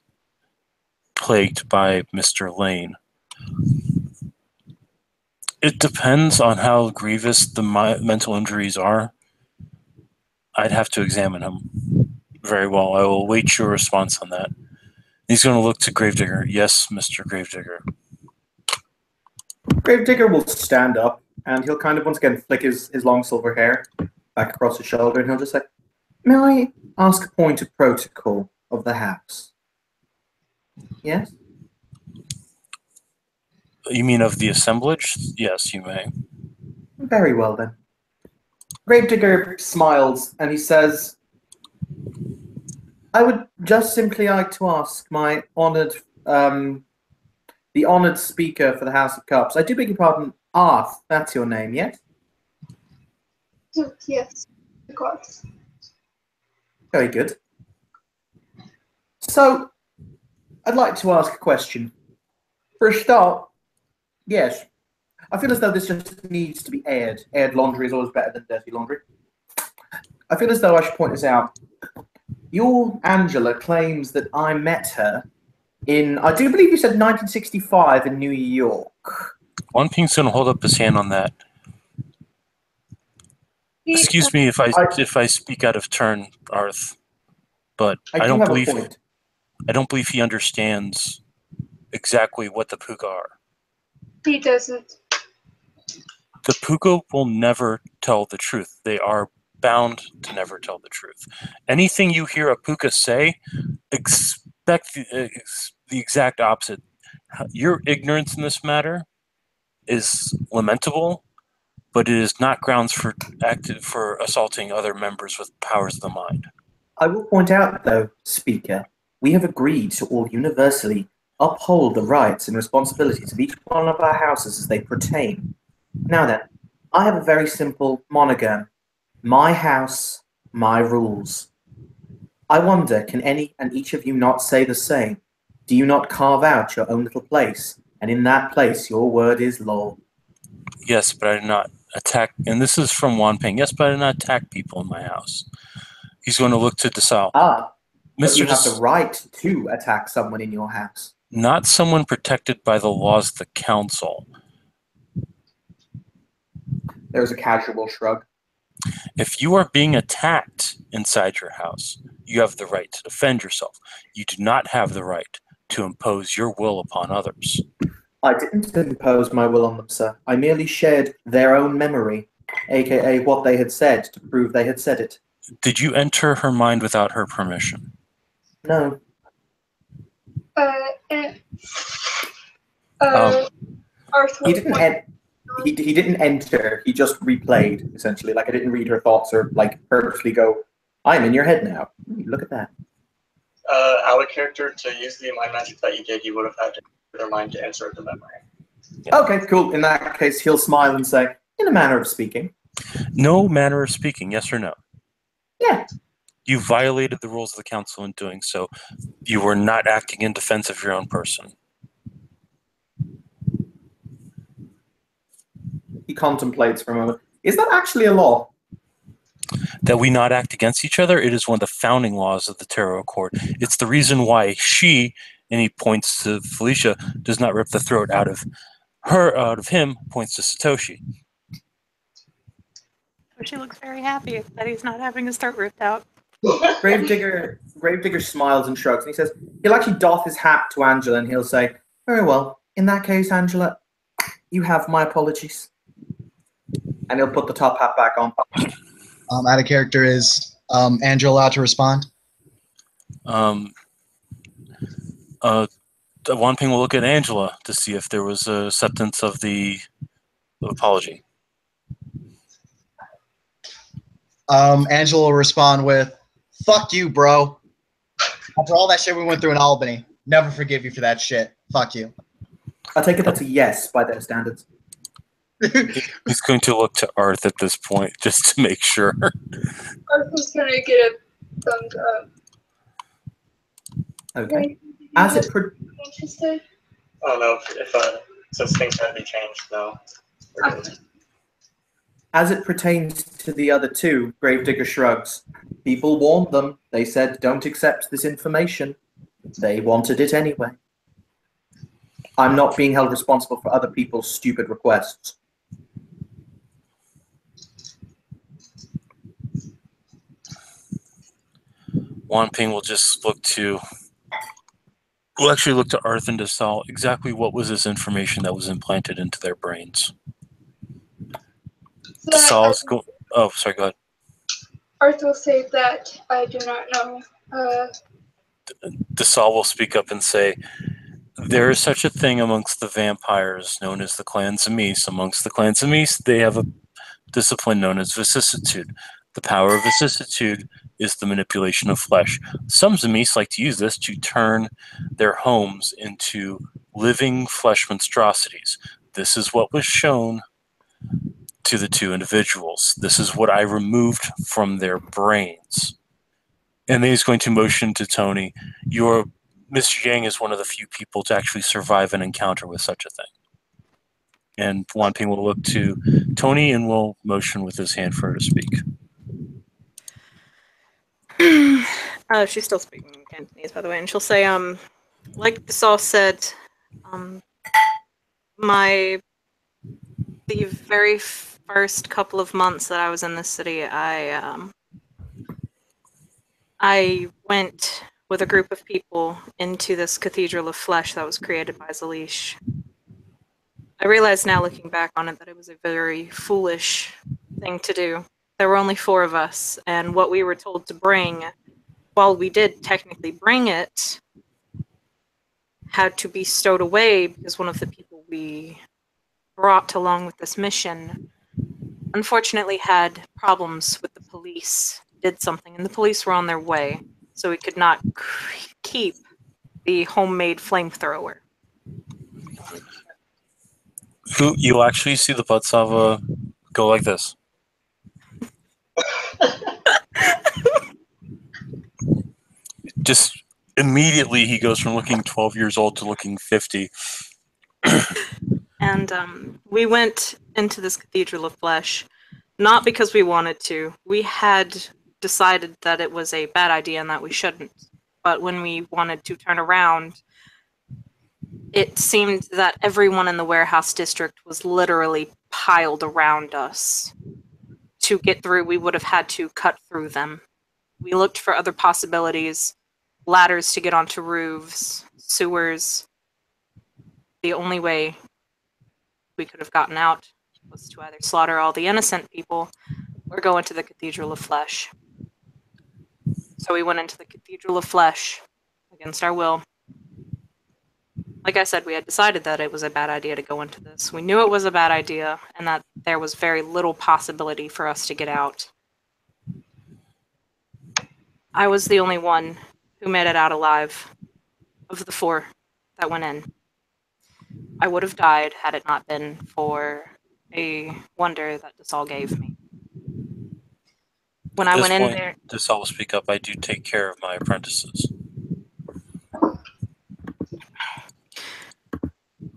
plagued by Mr. Lane? It depends on how grievous the mental injuries are. I'd have to examine him. Very well. I will await your response on that. He's going to look to Gravedigger. Yes, Mr. Gravedigger. Gravedigger will stand up, and he'll kind of once again flick his long silver hair back across his shoulder, and he'll just say, may I ask a point of protocol of the house? Yes? You mean of the assemblage? Yes, you may. Very well, then. Gravedigger smiles, and he says, I would just simply like to ask my honoured, the honoured speaker for the House of Cups. I do beg your pardon, Arth, that's your name, yes? Yes, of course. Very good. So, I'd like to ask a question. For a start, yes, I feel as though this just needs to be aired. Aired laundry is always better than dirty laundry. I feel as though I should point this out. Your Angela claims that I met her in, I do believe you said 1965 in New York. One thing's going to hold up his hand on that. Excuse me if I speak out of turn, Arth, but I don't believe he understands exactly what the Puka are. He doesn't. The Puka will never tell the truth. They are bound to never tell the truth. Anything you hear a Puka say, expect the exact opposite. Your ignorance in this matter is lamentable, but it is not grounds for assaulting other members with powers of the mind. I will point out, though, Speaker, we have agreed to all universally uphold the rights and responsibilities of each one of our houses as they pertain. Now then, I have a very simple monogram. My house, my rules. I wonder, can any and each of you not say the same? Do you not carve out your own little place, and in that place your word is law? Yes, but I did not attack, and this is from Wan Ping. Yes, but I did not attack people in my house. He's going to look to Desal. Ah, but you Mr. have the right to attack someone in your house. Not someone protected by the laws of the council. There's a casual shrug. If you are being attacked inside your house, you have the right to defend yourself. You do not have the right to impose your will upon others. I didn't impose my will on them, sir. I merely shared their own memory, aka what they had said, to prove they had said it. Did you enter her mind without her permission? No. Arthur, He didn't he didn't enter, he just replayed, essentially. Like, I didn't read her thoughts or, like, purposely go, I'm in your head now. Look at that. Our character, to use the mind magic that you did, you would have had to enter their mind to insert the memory. Yeah. Okay, cool. In that case, he'll smile and say, in a manner of speaking. No manner of speaking, yes or no? Yeah. You violated the rules of the council in doing so. You were not acting in defense of your own person. He contemplates for a moment. Is that actually a law? That we not act against each other, it is one of the founding laws of the Tarot Accord. It's the reason why she, and he points to Felicia, does not rip the throat out of him, points to Satoshi. She looks very happy that he's not having his throat ripped out. Gravedigger smiles and shrugs, and he says, he'll actually doff his hat to Angela, and he'll say, very well, in that case, Angela, you have my apologies. And he'll put the top hat back on. Out of character, is Angela allowed to respond? Wan Ping will look at Angela to see if there was acceptance of the apology. Angela will respond with, fuck you, bro. After all that shit we went through in Albany, never forgive you for that shit. Fuck you. I take it that's a yes by their standards. He's going to look to Arth at this point just to make sure. Arthur's gonna get a thumbs up. Okay. As it Interested? I don't know if since things had to be changed, though. As it pertains to the other two, Gravedigger shrugs. People warned them. They said, don't accept this information. They wanted it anyway. I'm not being held responsible for other people's stupid requests. Wan Ping will just look to... We'll actually look to Arth and Desal. Exactly what was this information that was implanted into their brains? Desal's go. Oh, sorry. Go ahead. Arthur will say that I do not know. Desal will speak up and say, there is such a thing amongst the vampires known as the Clan Zamis. Amongst the Clan Zamis, they have a discipline known as vicissitude. The power of vicissitude is the manipulation of flesh. Some Zamis like to use this to turn their homes into living flesh monstrosities. This is what was shown to the two individuals. This is what I removed from their brains. And then he's going to motion to Tony, Mr. Yang is one of the few people to actually survive an encounter with such a thing. And Wan Ping will look to Tony and will motion with his hand for her to speak. She's still speaking in Cantonese, by the way, and she'll say, like Desal said, the very first couple of months that I was in this city, I went with a group of people into this cathedral of flesh that was created by Zalish. I realize now, looking back on it, that it was a very foolish thing to do. There were only 4 of us, and what we were told to bring, while we did technically bring it, had to be stowed away because one of the people we brought along with this mission unfortunately had problems with the police, did something, and the police were on their way, so we could not keep the homemade flamethrower. You'll actually see the Budsava go like this. Just immediately he goes from looking 12 years old to looking 50. And we went into this Cathedral of Flesh, not because we wanted to. We had decided that it was a bad idea and that we shouldn't. But when we wanted to turn around, it seemed that everyone in the warehouse district was literally piled around us. To get through, we would have had to cut through them. We looked for other possibilities, ladders to get onto roofs, sewers. The only way we could have gotten out was to either slaughter all the innocent people or go into the Cathedral of Flesh. So we went into the Cathedral of Flesh against our will. Like I said, we had decided that it was a bad idea to go into this. We knew it was a bad idea and that there was very little possibility for us to get out. I was the only one who made it out alive of the 4 that went in. I would have died had it not been for a wonder that Desal gave me. When I went in there... Desal will speak up. I do take care of my apprentices.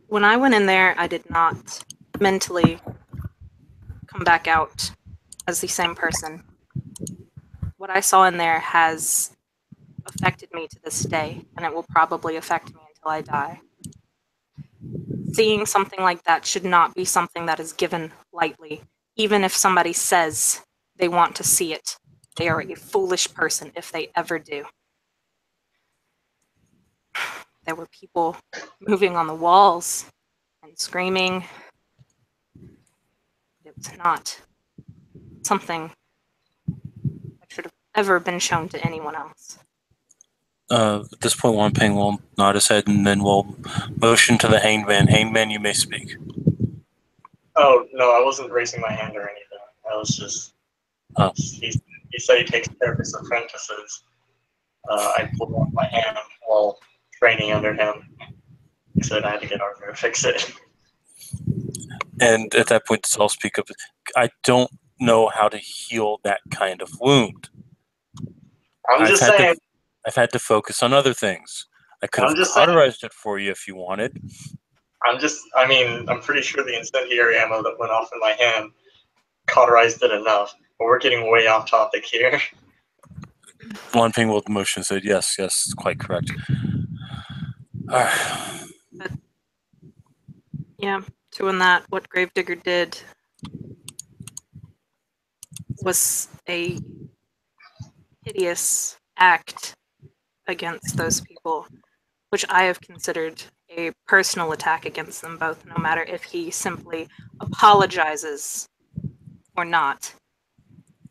When I went in there, I did not mentally come back out as the same person. What I saw in there has affected me to this day, and it will probably affect me until I die. Seeing something like that should not be something that is given lightly. Even if somebody says they want to see it, they are a foolish person if they ever do. There were people moving on the walls and screaming. It was not something that should have ever been shown to anyone else. At this point, Wanping will nod his head and then will motion to the hanged man. Hanged man, you may speak. Oh, no, I wasn't raising my hand or anything. I was just... He said he takes care of his apprentices. I pulled off my hand while training under him. He said I had to get Arthur to fix it. And at that point, I'll speak up. I don't know how to heal that kind of wound. I'm just saying. I've had to focus on other things. I could have cauterized it for you if you wanted. I'm pretty sure the incendiary ammo that went off in my hand cauterized it enough. But we're getting way off topic here. Wanping with motion said, yes, it's quite correct. Yeah, doing that, what Gravedigger did was a hideous act against those people, which I have considered a personal attack against them both, no matter if he simply apologizes or not.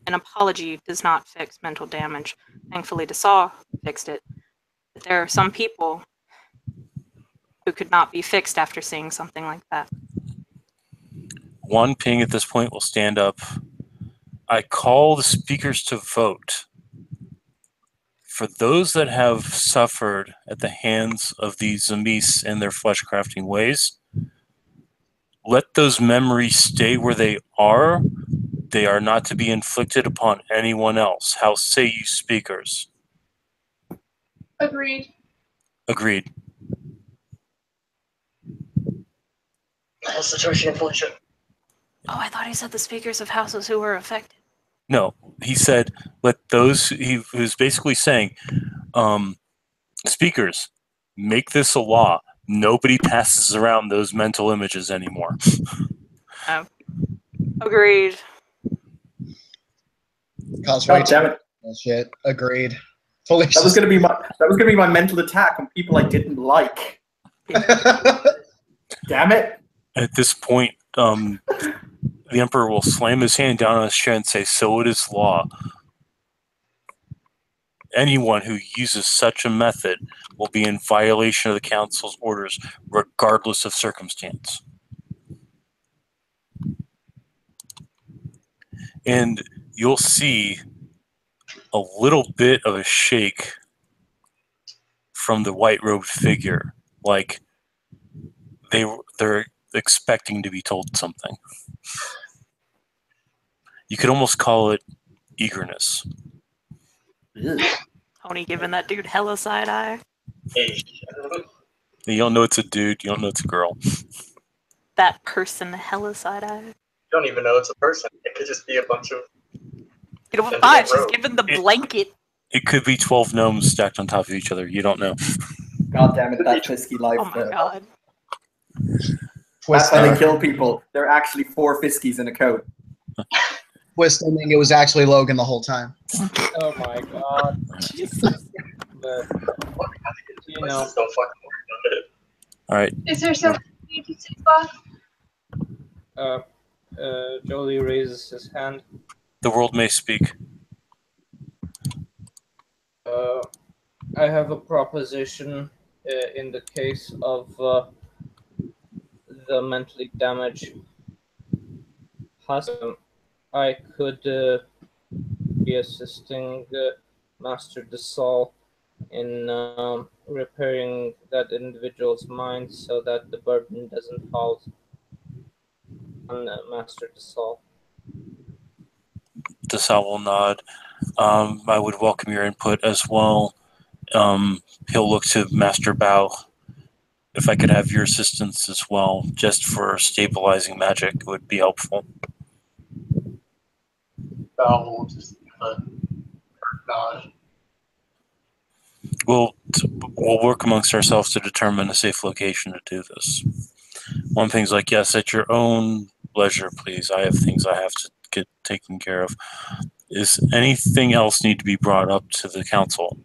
An apology does not fix mental damage. Thankfully, Desal fixed it. But there are some people who could not be fixed after seeing something like that. Wanping at this point will stand up. I call the speakers to vote. For those that have suffered at the hands of these Zamis and their flesh-crafting ways, let those memories stay where they are. They are not to be inflicted upon anyone else. How say you, speakers? Agreed. Agreed. How's the situation in Felicia? Oh, I thought he said the speakers of houses who were affected. No, he said, let those, he was basically saying, speakers, make this a law. Nobody passes around those mental images anymore. Oh. Agreed. Cosplay. Damn it. Bullshit. Agreed. Fully. That was gonna be my mental attack on people I didn't like. Damn it. At this point, the Emperor will slam his hand down on his chair and say, so it is law. Anyone who uses such a method will be in violation of the Council's orders, regardless of circumstance. and you'll see a little bit of a shake from the white-robed figure, like they're expecting to be told something. You could almost call it eagerness. Tony giving that dude hella side eye. Hey, You don't know it's a dude. You don't know it's a girl. That person hella side eye. you don't even know it's a person. It could just be a bunch of. You know what? And Fine, the she's rope. given the blanket. It could be 12 gnomes stacked on top of each other. You don't know. God damn it, that Fisky life. Oh my god. That's how they Twisting, kill people. There are actually 4 Fiskies in a coat. twisting, it was actually Logan the whole time. Oh my god. Jesus. But, you know, Voices don't fucking work on it. All right. Is there something you need to say, Bob? Jolie raises his hand. The world may speak. I have a proposition in the case of the mentally damaged husband. I could be assisting Master DeSaul in repairing that individual's mind so that the burden doesn't fall on Master DeSaul. Desal will nod. I would welcome your input as well. He'll look to Master Bao. If I could have your assistance as well, just for stabilizing magic, it would be helpful. Val will just give a nod. We'll work amongst ourselves to determine a safe location to do this. One thing's like, yes, at your own leisure, please. I have things I have to get taken care of. Is anything else need to be brought up to the council?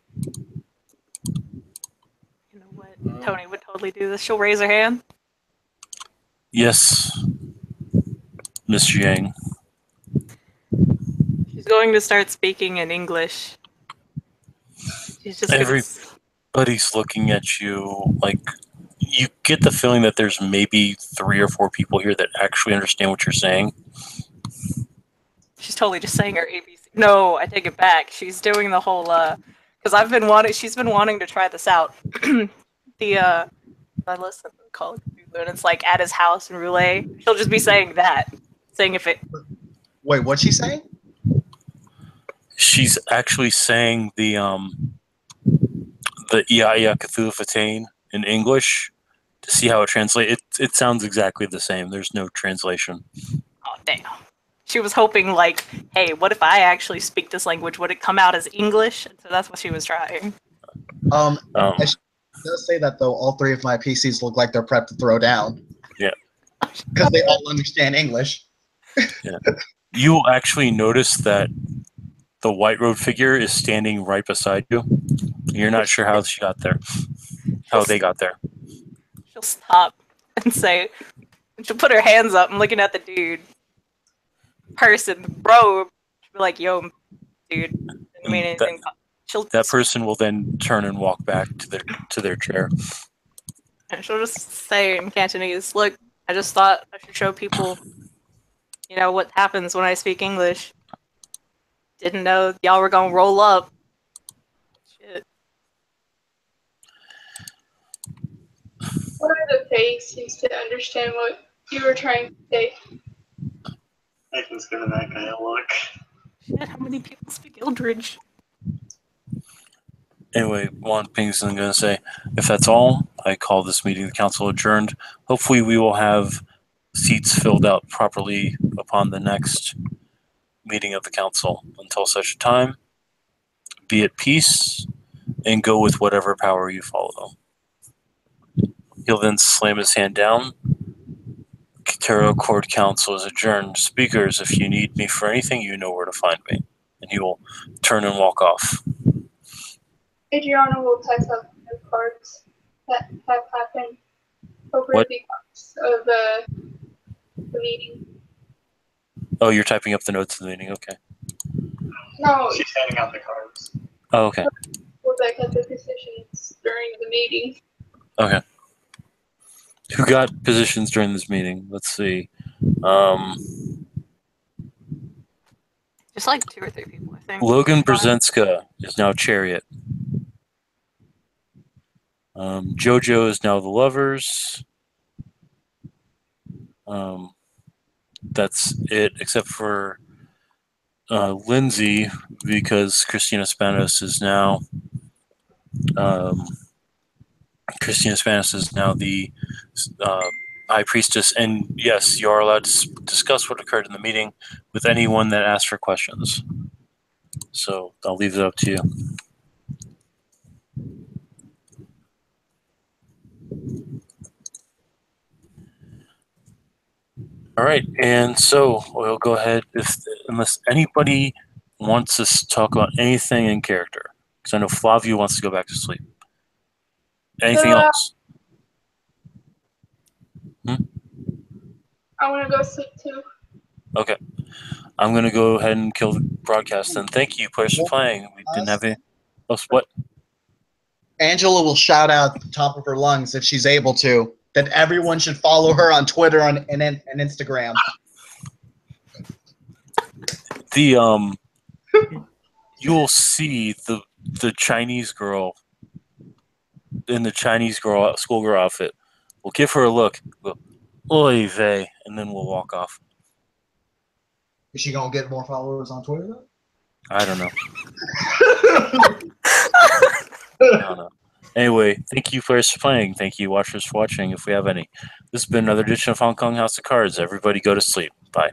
You know what? Tony would totally do this. She'll raise her hand. Yes, Miss Yang. She's going to start speaking in English. She's just gonna Everybody's looking at you like you get the feeling that there's maybe 3 or 4 people here that actually understand what you're saying. She's totally just saying her ABC. No, I take it back. She's doing the whole because she's been wanting to try this out. I listen to Call of Cthulhu and it's like at his house in Roulette. She'll just be saying that. Saying if it Wait, what's she saying? She's actually saying the Iya Cthulhu Fataine in English to see how it translates. It sounds exactly the same. There's no translation. oh damn. She was hoping like, hey, what if I actually speak this language? Would it come out as English? And so that's what she was trying. It does say that though. All 3 of my PCs look like they're prepped to throw down. Yeah. Because they all understand English. Yeah. You will actually notice that the white road figure is standing right beside you. You're not sure how she got there. How they got there. She'll stop and say, and she'll put her hands up and looking at the dude. Person, robe. She'll be like, yo, dude. Didn't mean anything. That person will then turn and walk back to their chair. And she'll just say in Cantonese, look, I just thought I should show people, what happens when I speak English. Didn't know y'all were gonna roll up. Shit. One of the face seems to understand what you were trying to say. Nathan's giving that guy a look. Shit, how many people speak Eldridge? Anyway, one thing I'm going to say, if that's all, I call this meeting of the council adjourned. Hopefully we will have seats filled out properly upon the next meeting of the council. Until such a time, be at peace and go with whatever power you follow. He'll then slam his hand down. Katero Court Council is adjourned. Speakers, if you need me for anything, you know where to find me. And he will turn and walk off. Adriana will type up the cards that have happened over What? the course of the meeting. Oh, you're typing up the notes of the meeting. Okay. No, She's handing out the cards. Oh, okay. we'll back at the positions during the meeting. Okay. Who got positions during this meeting? Let's see. Just like 2 or 3 people, I think. Logan Brzezinska is now Chariot. Jojo is now the Lovers. That's it, except for Lindsay, because Christina Spanos is now the High Priestess. And yes, you are allowed to discuss what occurred in the meeting with anyone that asks for questions. So I'll leave it up to you. All right, and so we'll go ahead, unless anybody wants us to talk about anything in character, because I know Flavio wants to go back to sleep. Anything else? I want to go sleep too. Okay. I'm going to go ahead and kill the broadcast, and thank you, players, for playing. We didn't have any... Oh, what? Angela will shout out at the top of her lungs, if she's able to, that everyone should follow her on Twitter and Instagram. You'll see the Chinese girl in the Chinese girl schoolgirl outfit. We'll give her a look. We'll, oy vey, and then we'll walk off. Is she gonna get more followers on Twitter though? I don't know. I don't know. Anyway, thank you players for playing. Thank you watchers for watching, if we have any. This has been another edition of Hong Kong House of Cards. Everybody go to sleep. Bye.